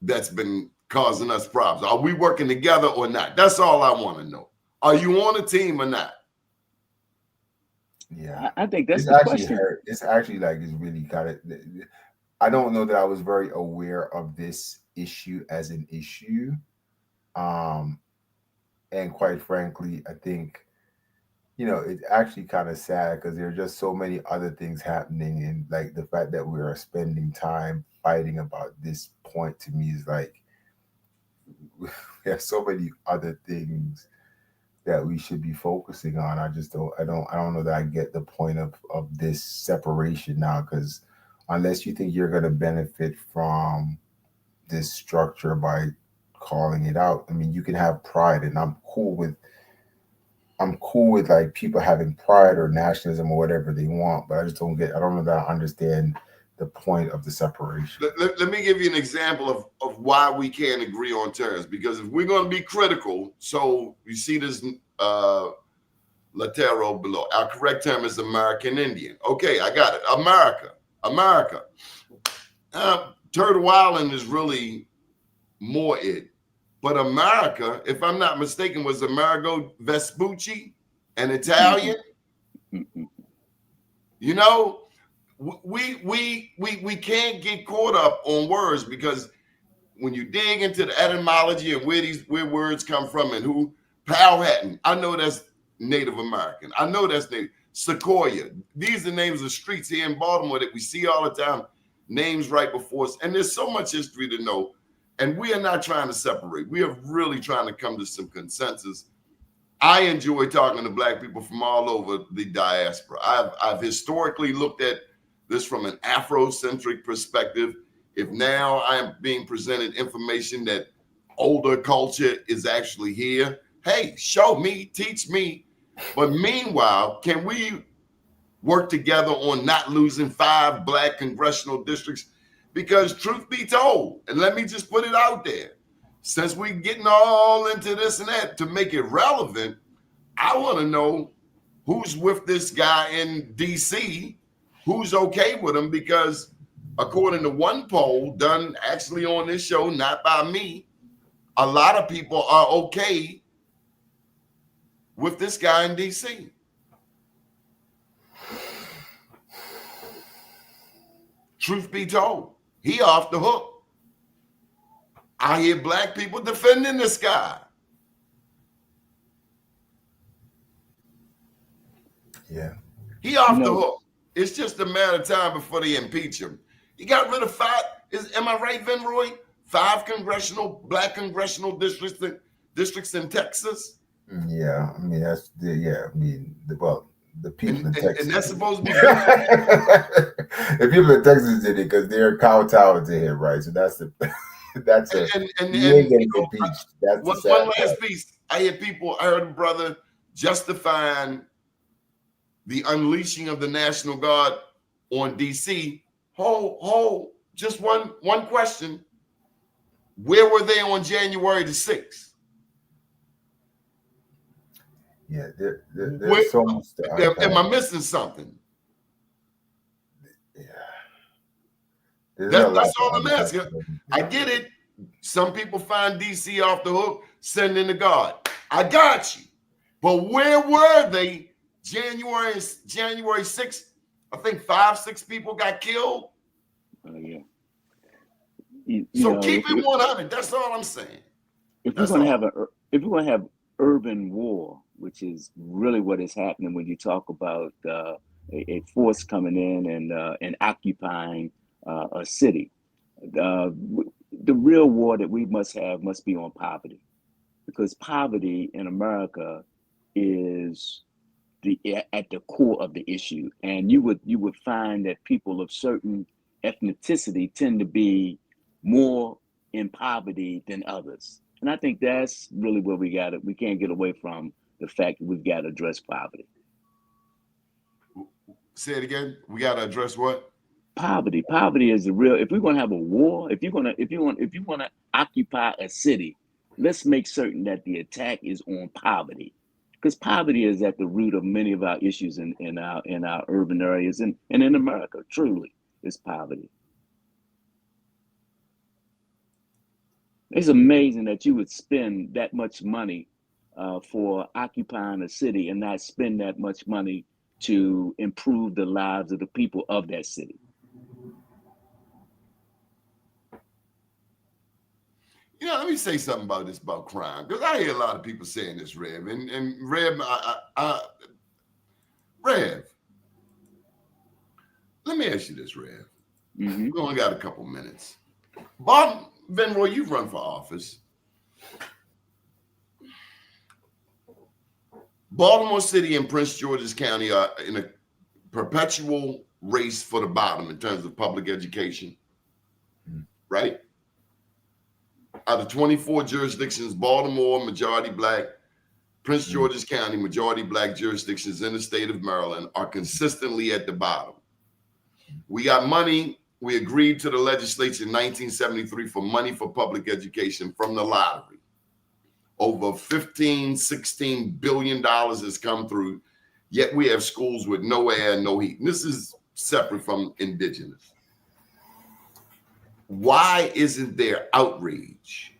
that's been causing us problems? Are we working together or not? That's all I want to know. Are you on a team or not? Yeah, I think that's the question. It's actually, like, it's really kind of. I don't know that I was very aware of this issue as an issue, and quite frankly, I think, it's actually kind of sad, because there are just so many other things happening, and, like, the fact that we are spending time fighting about this point, to me, is like, there's so many other things that we should be focusing on. I don't know that I get the point of this separation now, because unless you think you're going to benefit from this structure by calling it out, I mean, you can have pride, and I'm cool with like people having pride or nationalism or whatever they want, but I don't know that I understand the point of the separation. Let me give you an example of why we can't agree on terms. Because if we're going to be critical, so you see this Latero below. Our correct term is American Indian. Okay, I got it. America. Turtle Island is really more it. But America, if I'm not mistaken, was Amerigo Vespucci an Italian? You know, we can't get caught up on words, because when you dig into the etymology and where words come from and who, Powhatan, I know that's Native American. I know that's Native. Sequoia. These are names of streets here in Baltimore that we see all the time, names right before us. And there's so much history to know. And we are not trying to separate. We are really trying to come to some consensus. I enjoy talking to Black people from all over the diaspora. I've historically looked at this from an Afrocentric perspective. If now I'm being presented information that older culture is actually here, hey, show me, teach me. But meanwhile, can we work together on not losing 5 Black congressional districts? Because truth be told, and let me just put it out there, since we're getting all into this and that, to make it relevant, I want to know who's with this guy in DC, who's okay with him, because according to one poll done actually on this show, not by me, a lot of people are okay with this guy in DC. Truth be told, he off the hook. I hear Black people defending this guy. Yeah. He off the hook. It's just a matter of time before they impeach him. He got rid of 5, am I right, Vinroy? 5 Black congressional districts in Texas? Yeah, I mean, that's the, yeah, I mean, the people in Texas. And that's supposed to be the people in Texas did it because they're kowtowing to him, right? So that's the that's a you ain't getting impeached. That's one last piece. I heard a brother justifying the unleashing of the National Guard on DC. Just one question. Where were they on January the 6th? Yeah, there's so much to am I missing something? Yeah. That's all I'm asking. I get it. Some people find DC off the hook, send in the guard. I got you. But where were they January 6th? I think 5-6 people got killed. Yeah. So keep it 100. That's all I'm saying. If we're going to have urban war, which is really what is happening when you talk about a force coming in and occupying a city, the real war that we must have must be on poverty, because poverty in America is at the core of the issue. And you would find that people of certain ethnicity tend to be more in poverty than others. And I think that's really where we can't get away from the fact that we've got to address poverty. Say it again. We got to address what? Poverty. Poverty is the real. If we're going to have a war, if you want to occupy a city, let's make certain that the attack is on poverty, because poverty is at the root of many of our issues in our urban areas and in America. Truly, is poverty. It's amazing that you would spend that much money for occupying a city and not spend that much money to improve the lives of the people of that city. You know, let me say something about crime, because I hear a lot of people saying this, Rev. And Rev, Rev, let me ask you this, Rev. We only got a couple minutes. Bob Venroy, you've run for office. Baltimore City and Prince George's County are in a perpetual race for the bottom in terms of public education, right? Out of 24 jurisdictions, Baltimore, majority Black, Prince George's County, majority Black jurisdictions in the state of Maryland are consistently at the bottom. We got money. We agreed to the legislature in 1973 for money for public education from the lottery. Over 15, 16 billion dollars has come through, yet we have schools with no air and no heat. And this is separate from indigenous. Why isn't there outrage?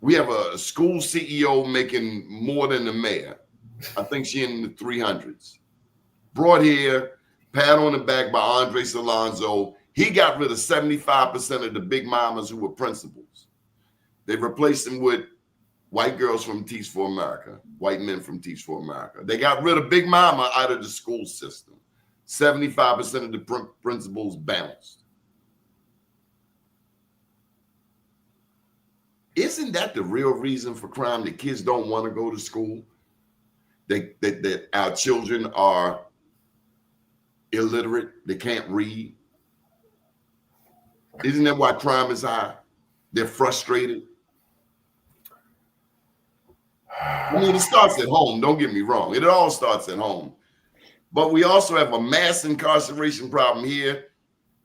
We have a school CEO making more than the mayor. I think she in the 300s. Brought here, pat on the back by Andre Salonzo. He got rid of 75% of the big mamas who were principals. They replaced them with white girls from Teach for America, white men from Teach for America. They got rid of big mama out of the school system. 75% of the principals bounced. Isn't that the real reason for crime? That kids don't want to go to school? That our children are illiterate, they can't read? Isn't that why crime is high? They're frustrated. I mean, it starts at home, don't get me wrong. It all starts at home. But we also have a mass incarceration problem here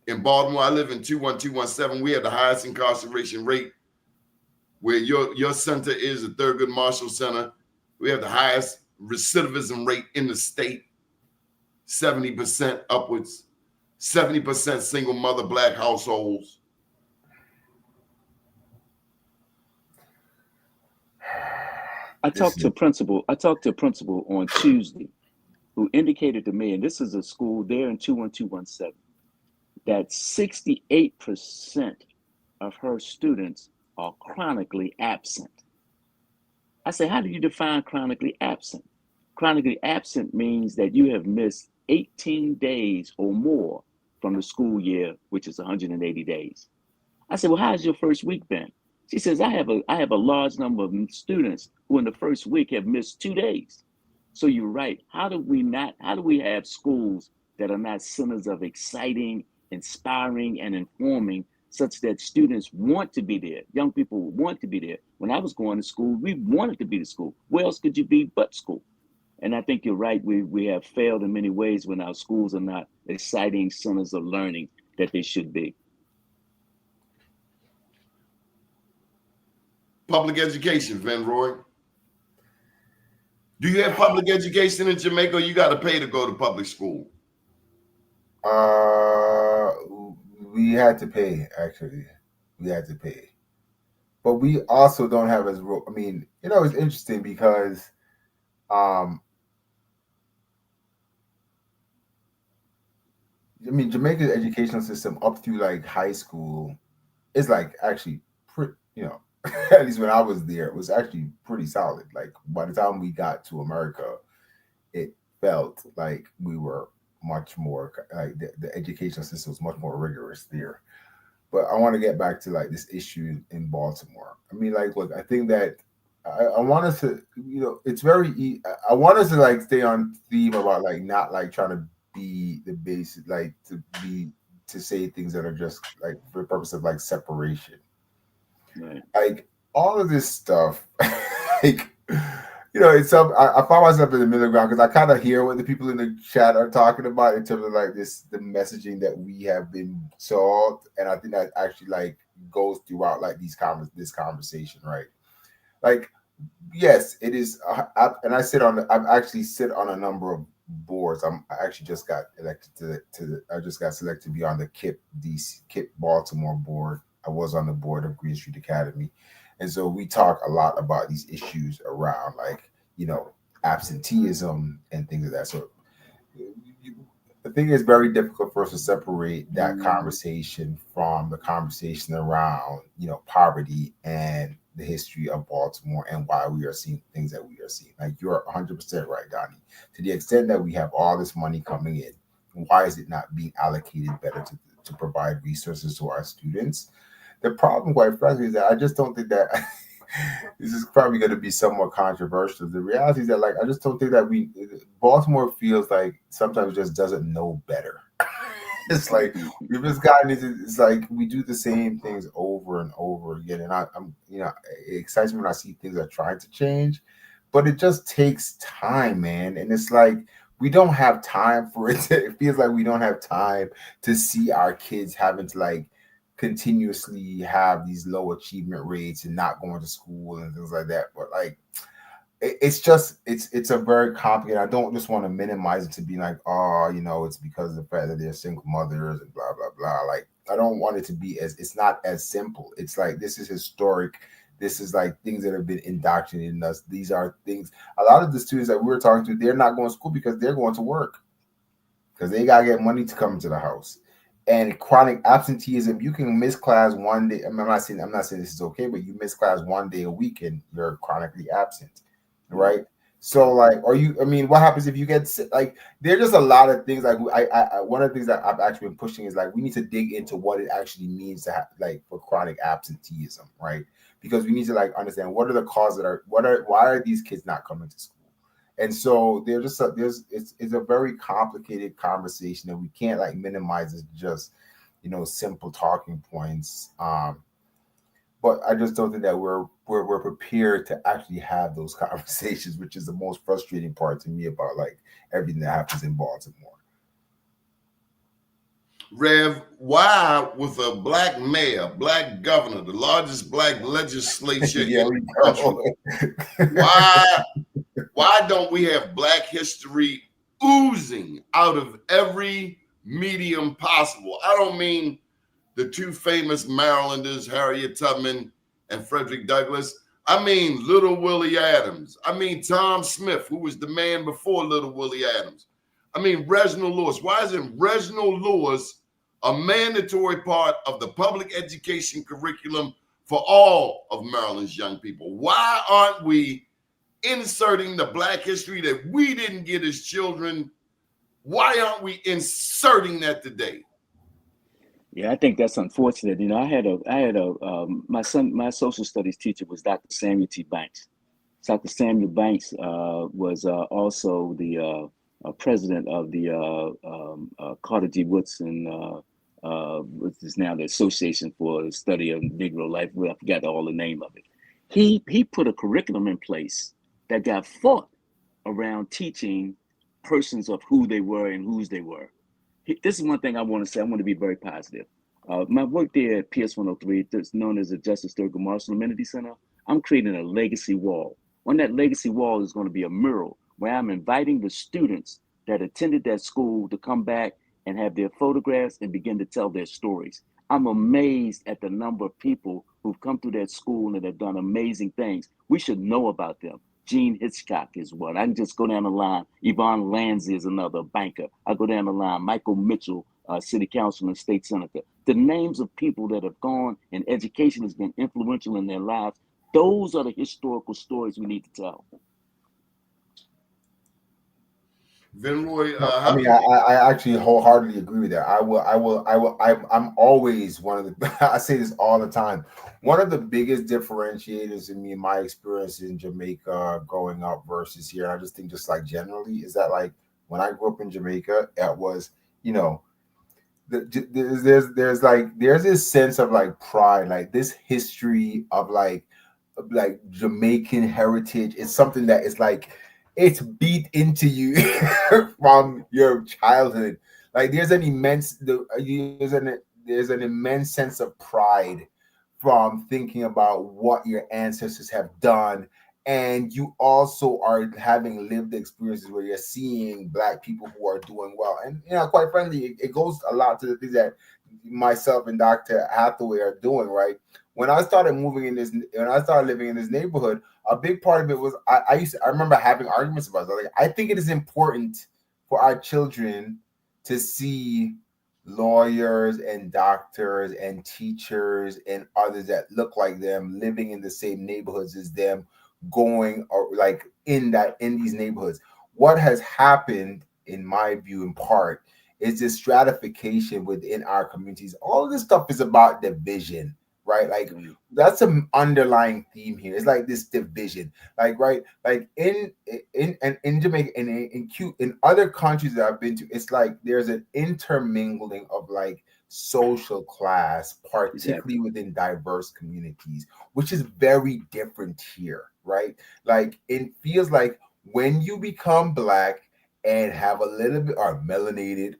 in Baltimore. I live in 21217. We have the highest incarceration rate, where your center is the Thurgood Marshall Center. We have the highest recidivism rate in the state, 70% upwards, 70% single mother Black households. I talked to a principal on Tuesday who indicated to me, and this is a school there in 21217, that 68% of her students are chronically absent. I said, how do you define chronically absent? Chronically absent means that you have missed 18 days or more from the school year, which is 180 days. I said, well, how's your first week been? She says, I have a large number of students who in the first week have missed 2 days. So you're right. How do we have schools that are not centers of exciting, inspiring, and informing, such that students want to be there? Young people want to be there. When I was going to school, we wanted to be to school. Where else could you be but school? And I think you're right. We have failed in many ways when our schools are not exciting centers of learning that they should be. Public education, Van Roy. Do you have public education in Jamaica, or you got to pay to go to public school? We had to pay, actually. We had to pay. But we also don't have as, I mean, it's interesting because Jamaica's educational system up through like high school is like actually pretty, at least when I was there, it was actually pretty solid. Like by the time we got to America, it felt like we were much more like the educational system was much more rigorous there. But I want to get back to like this issue in Baltimore. I mean, like, look, I think that I want us to, it's I want us to like stay on theme about like not like trying to be the basic, like to say things that are just like for the purpose of like separation. Right. Like all of this stuff, like, it's some. I find myself in the middle ground because I kind of hear what the people in the chat are talking about in terms of like the messaging that we have been taught, and I think that actually like goes throughout like this conversation, right? Like, yes, it is, and I've actually sit on a number of boards. I actually just got elected I just got selected to be on the KIP Baltimore board. I was on the board of Green Street Academy. And so we talk a lot about these issues around like, absenteeism and things of that sort. I think it's very difficult for us to separate that conversation from the conversation around, poverty and the history of Baltimore and why we are seeing things that we are seeing. Like you're 100% right, Donnie. To the extent that we have all this money coming in, why is it not being allocated better to provide resources to our students? The problem, quite frankly, is that I just don't think that this is probably going to be somewhat controversial. The reality is that, like, I just don't think that Baltimore feels like sometimes just doesn't know better. It's like we've just gotten it's like we do the same things over and over again, and I'm it excites me when I see things are trying to change, but it just takes time, man. And it's like we don't have time for it. It feels like we don't have time to see our kids having to like continuously have these low achievement rates and not going to school and things like that. But like, it's a very complicated. I don't just want to minimize it to be like, oh, it's because of the fact that they're single mothers and blah blah blah. Like, I don't want it to be it's not as simple. It's like, this is historic. This is like things that have been indoctrinated in us. These are things. A lot of the students that we were talking to, they're not going to school because they're going to work, because they gotta get money to come into the house. And chronic absenteeism, you can miss class one day. I'm not saying this is okay, but you miss class one day a week and you're chronically absent, right? So like, what happens if you get sick? Like, there's just a lot of things. Like, I one of the things that I've actually been pushing is like, we need to dig into what it actually means to have, like, for chronic absenteeism, right? Because we need to like understand what are the causes why are these kids not coming to school? And so it's a very complicated conversation that we can't like minimize as just, simple talking points. But I just don't think that we're prepared to actually have those conversations, which is the most frustrating part to me about like everything that happens in Baltimore. Rev, why with a black mayor, black governor, the largest black legislature in the country, why don't we have black history oozing out of every medium possible? I don't mean the two famous Marylanders, Harriet Tubman and Frederick Douglass. I mean Little Willie Adams. I mean Tom Smith, who was the man before Little Willie Adams. I mean Reginald Lewis. Why isn't Reginald Lewis a mandatory part of the public education curriculum for all of Maryland's young people? Why aren't we inserting the black history that we didn't get as children? Why aren't we inserting that today? Yeah, I think that's unfortunate. My social studies teacher was Dr. Samuel T. Banks. Dr. Samuel Banks was also the president of the Carter G. Woodson, which is now the Association for the Study of Negro Life. I forgot all the name of it. He put a curriculum in place that got fought around teaching persons of who they were and whose they were. This is one thing I want to say. I want to be very positive. My work there at PS 103, that's known as the Justice Thurgood Marshall Amenity Center, I'm creating a legacy wall. On that legacy wall is going to be a mural where I'm inviting the students that attended that school to come back and have their photographs and begin to tell their stories. I'm amazed at the number of people who've come through that school and have done amazing things. We should know about them. Gene Hitchcock is one. I can just go down the line. Yvonne Lanzi is another banker. I go down the line. Michael Mitchell, city councilman, state senator. The names of people that have gone and education has been influential in their lives. Those are the historical stories we need to tell. Vinroy, I actually wholeheartedly agree with that. I'm always one of the, I say this all the time. One of the biggest differentiators in me and my experience in Jamaica growing up versus here, and I just think just like generally, is that like when I grew up in Jamaica, it was, there's this sense of like pride, like this history of like Jamaican heritage. It's something that is like, it's beat into you from your childhood. Like there's an immense sense of pride from thinking about what your ancestors have done, and you also are having lived experiences where you're seeing Black people who are doing well. And quite frankly, it goes a lot to the things that myself and Dr. Hathaway are doing, right? When I started living in this neighborhood, a big part of it was I remember having arguments about it. Like, I think it is important for our children to see lawyers and doctors and teachers and others that look like them living in the same neighborhoods as them, going or like in these neighborhoods. What has happened, in my view, in part, is this stratification within our communities. All of this stuff is about division, right? Like that's an underlying theme here. It's like this division, like, right? Like in Jamaica and in other countries that I've been to, it's like there's an intermingling of like social class, particularly within diverse communities, which is very different here, right? Like it feels like when you become Black and have a little bit, or melanated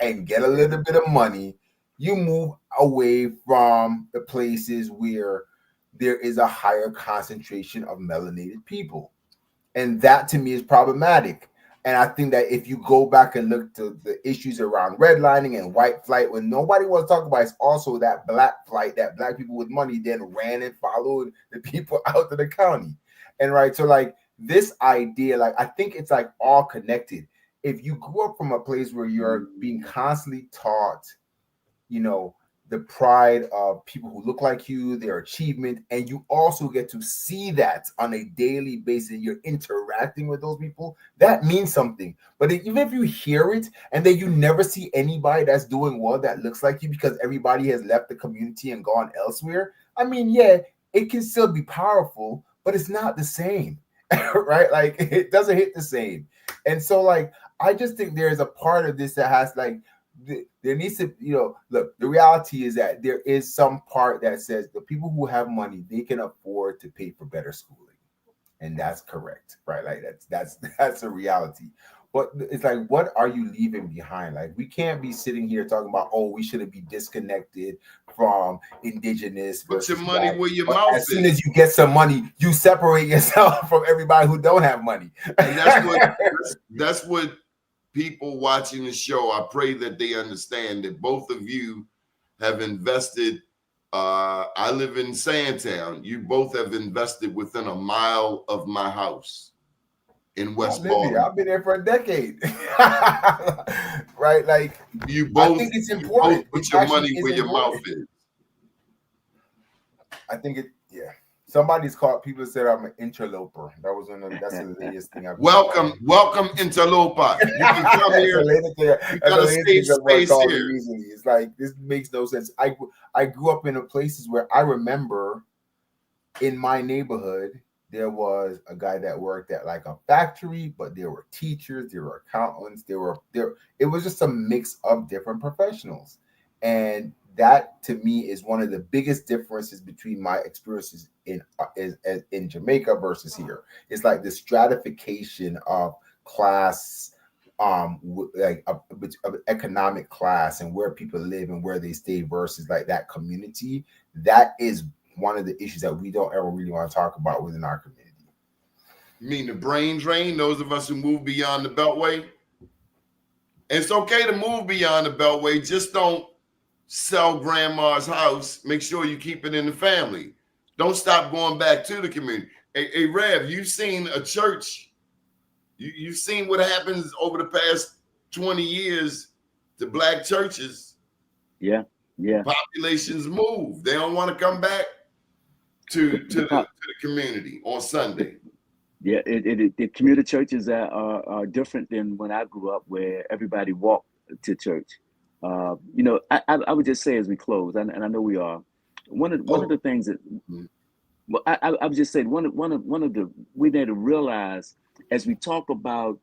and get a little bit of money, you move away from the places where there is a higher concentration of melanated people. And that to me is problematic. And I think that if you go back and look to the issues around redlining and white flight, when nobody wants to talk about, it's also that black flight, that black people with money then ran and followed the people out of the county. And right, so like this idea, like I think it's like all connected. If you grew up from a place where you're being constantly taught, you know, the pride of people who look like you, their achievement, and you also get to see that on a daily basis. You're interacting with those people. That means something. But even if you hear it and then you never see anybody that's doing well that looks like you because everybody has left the community and gone elsewhere, I mean, yeah, it can still be powerful, but it's not the same, right? Like it doesn't hit the same. And so, like, I just think there's a part of this that has like, there needs to, you know, look, the reality is that there is some part that says the people who have money, they can afford to pay for better schooling. And that's correct, right? Like that's a reality. But it's like, what are you leaving behind? Like, we can't be sitting here talking about, oh, we shouldn't be disconnected from indigenous. Put your money where your mouth is. As soon as you get some money, you separate yourself from everybody who don't have money. And that's what people watching the show, I pray that they understand that both of you have invested. I live in Sandtown. You both have invested within a mile of my house in West Baltimore. I've been there for a decade. Right? Like, you both, I think it's important. You both put your money where your mouth is. I think it, yeah. Somebody's called, people said I'm an interloper. That's the latest thing I've welcome interloper. You can come here. You got a safe space here. Recently. It's like, this makes no sense. I grew up in places where I remember in my neighborhood, there was a guy that worked at like a factory, but there were teachers, there were accountants, it was just a mix of different professionals. And that to me is one of the biggest differences between my experiences in Jamaica versus here. It's like the stratification of class, like of economic class and where people live and where they stay versus like that community. That is one of the issues that we don't ever really want to talk about within our community. You mean the brain drain? Those of us who move beyond the Beltway? It's okay to move beyond the Beltway. Just don't sell grandma's house. Make sure you keep it in the family. Don't stop going back to the community. Hey Rev, you've seen a church. You've seen what happens over the past 20 years to black churches. Yeah. Populations move. They don't want to come back to the community on Sunday. Yeah, the community churches are different than when I grew up, where everybody walked to church. You know, I would just say as we close, and I know we are, one of the things that, well, I would just say one of the, we need to realize as we talk about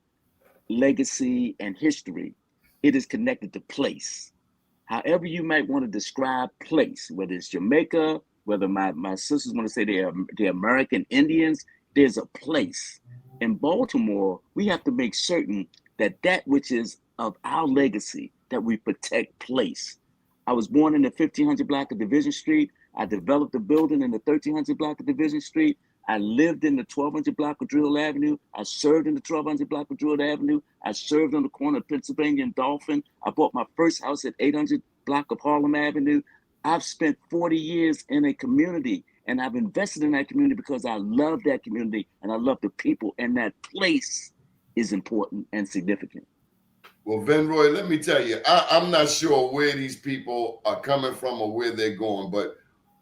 legacy and history, it is connected to place. However you might want to describe place, whether it's Jamaica, whether my sisters want to say they're American Indians, there's a place. In Baltimore, we have to make certain that which is of our legacy, that we protect place. I was born in the 1500 block of Division Street. I developed a building in the 1300 block of Division Street. I lived in the 1200 block of Drill Avenue. I served in the 1200 block of Drill Avenue. I served on the corner of Pennsylvania and Dolphin. I bought my first house at 800 block of Harlem Avenue. I've spent 40 years in a community, and I've invested in that community because I love that community and I love the people, and that place is important and significant. Well, Venroy, let me tell you, I'm not sure where these people are coming from or where they're going, but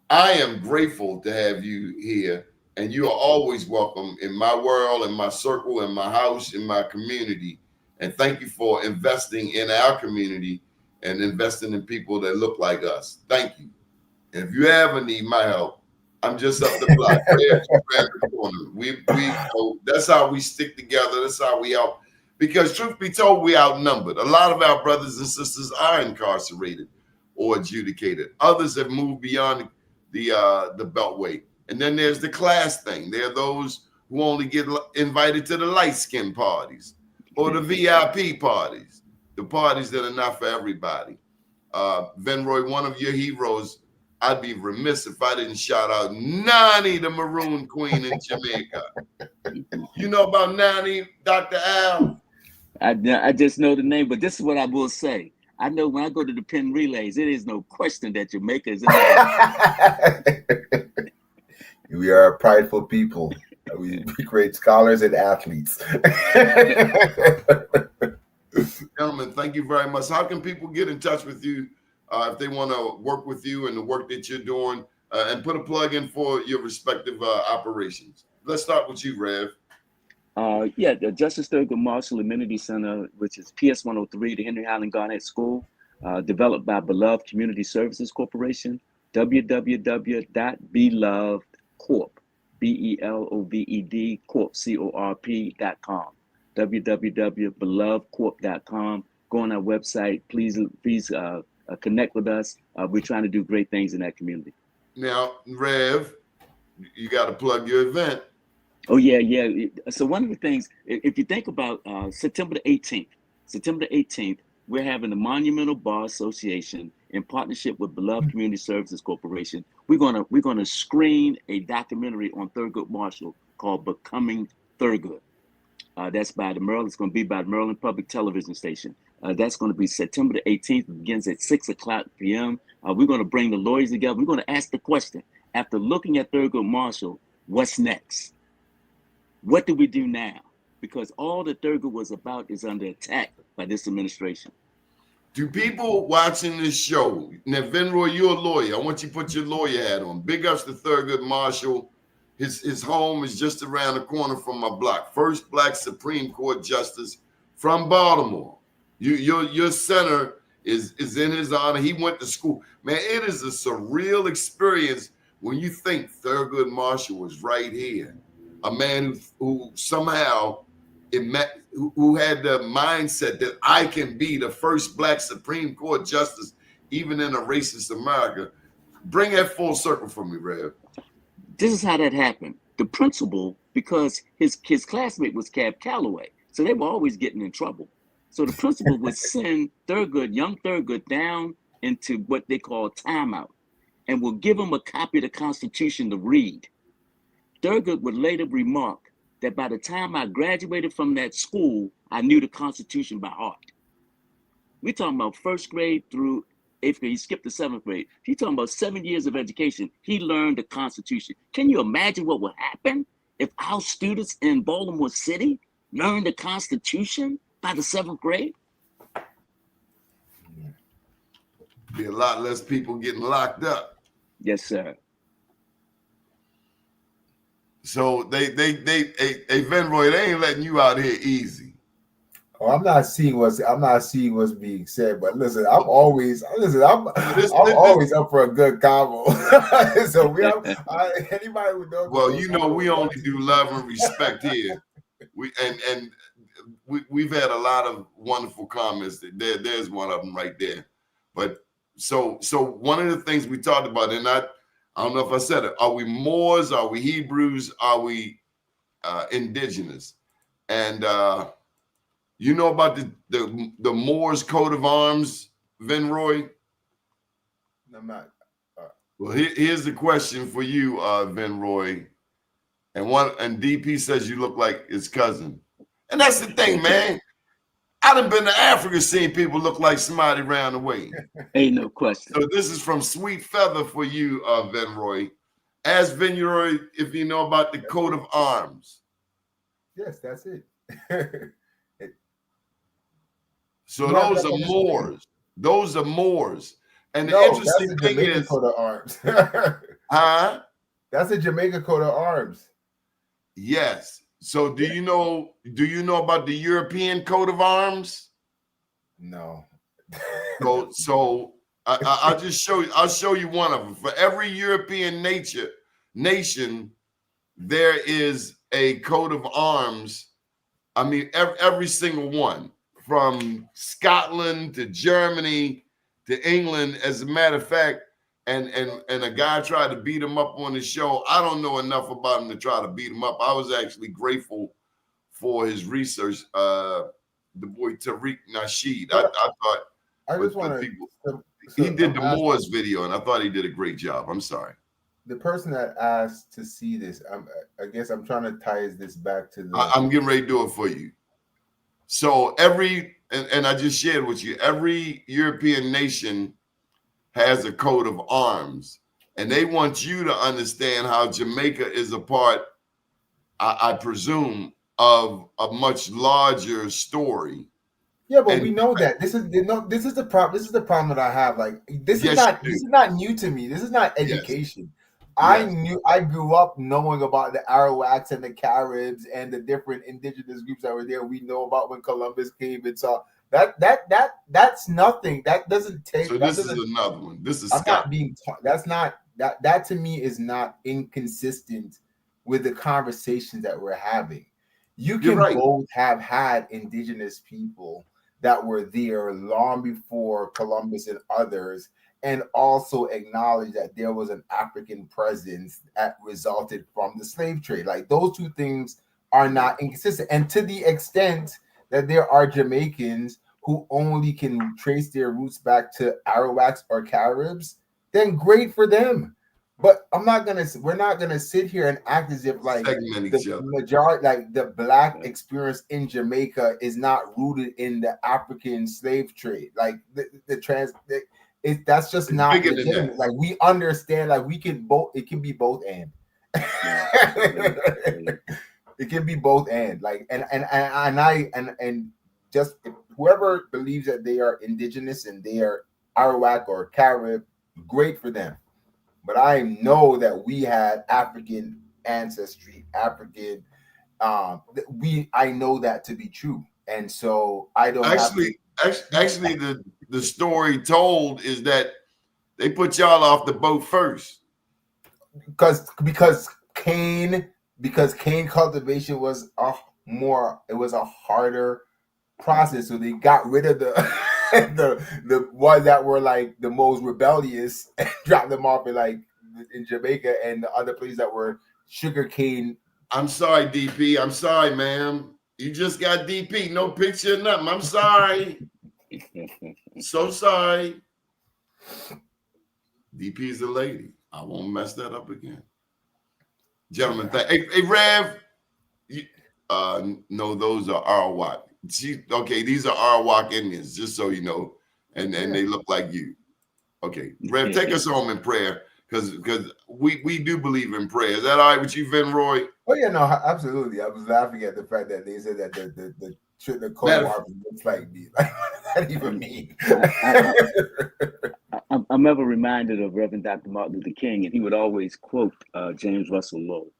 I am grateful to have you here, and you are always welcome in my world, in my circle, in my house, in my community. And thank you for investing in our community and investing in people that look like us. Thank you. And if you ever need my help, I'm just up the block. That's how we stick together. That's how we help. Because truth be told, we outnumbered. A lot of our brothers and sisters are incarcerated or adjudicated. Others have moved beyond the Beltway. And then there's the class thing. There are those who only get invited to the light skin parties or the VIP parties, the parties that are not for everybody. Venroy, one of your heroes. I'd be remiss if I didn't shout out Nani, the Maroon Queen in Jamaica. You know about Nani, Dr. Al? I just know the name, but this is what I will say. I know when I go to the Penn Relays, it is no question that Jamaica is in the We are a prideful people. We create scholars and athletes. Gentlemen, thank you very much. How can people get in touch with you if they want to work with you and the work that you're doing, and put a plug in for your respective operations? Let's start with you, Rev. Yeah, the Justice Thurgood Marshall Amenity Center, which is PS 103, the Henry Highland Garnett School, developed by Beloved Community Services Corporation, www.belovedcorp, BELOVED Corp, CORP.com, www.belovedcorp.com. Go on our website. Please connect with us. We're trying to do great things in that community. Now, Rev, you got to plug your event. Oh, yeah. So one of the things, if you think about September the 18th, we're having the Monumental Bar Association in partnership with Beloved Community Services Corporation. We're gonna screen a documentary on Thurgood Marshall called Becoming Thurgood. That's by it's going to be by the Maryland Public Television Station. That's going to be September the 18th. It begins at 6:00 p.m. We're going to bring the lawyers together. We're going to ask the question, after looking at Thurgood Marshall, what's next? What do we do now? Because all that Thurgood was about is under attack by this administration. To people watching this show, now, Venroy, you're a lawyer. I want you to put your lawyer hat on. Big ups to Thurgood Marshall. His home is just around the corner from my block. First Black Supreme Court Justice from Baltimore. Your center is in his honor. He went to school. Man, it is a surreal experience when you think Thurgood Marshall was right here. A man who somehow who had the mindset that I can be the first Black Supreme Court Justice, even in a racist America. Bring that full circle for me, Rev. This is how that happened. The principal, because his classmate was Cab Calloway, so they were always getting in trouble. So the principal would send young Thurgood, down into what they call timeout, and will give him a copy of the Constitution to read. Thurgood would later remark that by the time I graduated from that school, I knew the Constitution by heart. We're talking about first grade through 8th grade. He skipped the 7th grade. He's talking about 7 years of education. He learned the Constitution. Can you imagine what would happen if our students in Baltimore City learned the Constitution by the 7th grade? Be a lot less people getting locked up. Yes, sir. So they Venroy, they ain't letting you out here easy. Oh, I'm not seeing what's being said, but listen, I'm always up for a good combo. So anybody who knows. Well, you know, we only do love and respect here. We've had a lot of wonderful comments. There's one of them right there. But so one of the things we talked about, and I don't know if I said it. Are we Moors? Are we Hebrews? Are we indigenous? And you know about the Moors coat of arms, Venroy? I'm not. Well, here's the question for you, Venroy. And DP says you look like his cousin. And that's the thing, man. I done been to Africa seeing people look like somebody around the way. Ain't no question. So this is from Sweet Feather for you, Venroy. Ask Venroy if you know about the coat of arms. Yes, that's it. So those are Moors. Those are Moors. And the interesting thing is, coat of arms. huh? That's a Jamaica coat of arms. Yes. So do you know about the European coat of arms? No. So I'll just show you. I'll show you one of them. For every European nation, there is a coat of arms. I mean, every single one, from Scotland to Germany to England. As a matter of fact, and a guy tried to beat him up on the show. I don't know enough about him to try to beat him up. I was actually grateful for his research. The boy Tariq Nasheed. I thought. I just want to He So did I'm the asking Moors video, and I thought he did a great job. I'm sorry. the person that asked to see this. I guess I'm trying to tie this back to the. I'm getting ready to do it for you. So and I just shared with you, every European nation has a coat of arms, and they want you to understand how Jamaica is a part, I presume, of a much larger story. Yeah, but And we know that this is this is the problem. This is the problem that I have. Like this yes, is not new to me. This is not yes, education. yes. I grew up knowing about the Arawaks and the Caribs and the different indigenous groups that were there. We know about when Columbus came and saw that's nothing. That doesn't take So that this is doesn't another one. This is I'm Scott. not being that's not that to me is not inconsistent with the conversations that we're having. You You're can right. both have had indigenous people that were there long before Columbus and others, and also acknowledge that there was an African presence that resulted from the slave trade. Like those two things are not inconsistent. And to the extent that there are Jamaicans who only can trace their roots back to Arawaks or Caribs, then great for them. But we're not gonna sit here and act as if like Segment the each other. majority, like the black experience in Jamaica is not rooted in the African slave trade. Like that's just It's not bigger than legitimate. that. Like we understand, like we can both. It can be both and. It can be both and. Like and just whoever believes that they are indigenous and they are Arawak or Carib, great for them. But I know that we had African ancestry, African. I know that to be true, and so I don't Actually, the story told is that they put y'all off the boat first. because cane cultivation was it was a harder process, so they got rid of the the ones that were like the most rebellious and dropped them off in Jamaica and the other places that were sugar cane. I'm sorry, DP. I'm sorry, ma'am. You just got DP. No picture, nothing. I'm sorry. So sorry. DP is a lady. I won't mess that up again. Gentlemen, hey, Rev. No, those are Arawak. Okay, these are Arawak Indians, just so you know, and they look like you. Okay, Rev, take us home in prayer, because we do believe in prayer. Is that all right with you, Vin Roy? Oh yeah, no, absolutely. I was laughing at the fact that they said that the coat of arms looks like me. Like, what does that even mean? I'm ever reminded of Reverend Dr. Martin Luther King, and he would always quote James Russell Lowell,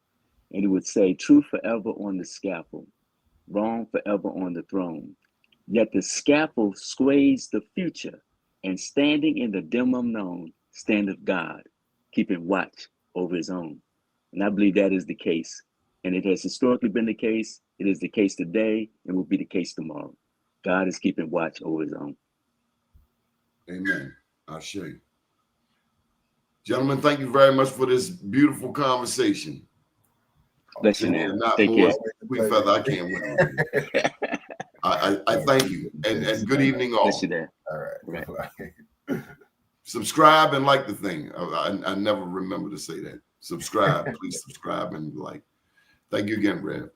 and he would say, "Truth forever on the scaffold, wrong forever on the throne. Yet the scaffold sways the future, and standing in the dim unknown standeth God, keeping watch over his own." And I believe that is the case. And it has historically been the case. It is the case today and will be the case tomorrow. God is keeping watch over his own. Amen. I'll show you. Gentlemen, thank you very much for this beautiful conversation. Bless you now. Take care. Feather, I can't win with you. I thank you. And good evening all. Bless you there. All right. Subscribe and like the thing. I never remember to say that. Subscribe. Please subscribe and like. Thank you again, Rev.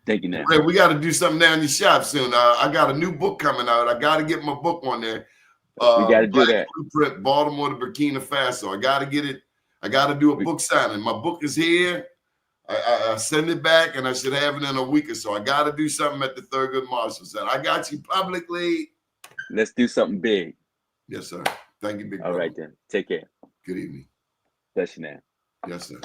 Thank you now. Rev, we got to do something down your shop soon. I got a new book coming out. I got to get my book on there. We got to do Black that. Blueprint, Baltimore to Burkina Faso. I got to get it. I got to do a book signing. My book is here. I send it back, and I should have it in a week or so. I got to do something at the Thurgood Marshall Center. I got you publicly. Let's do something big. Yes, sir. Thank you, big brother. All right, then. Take care. Good evening. Bless you now. Yes, sir.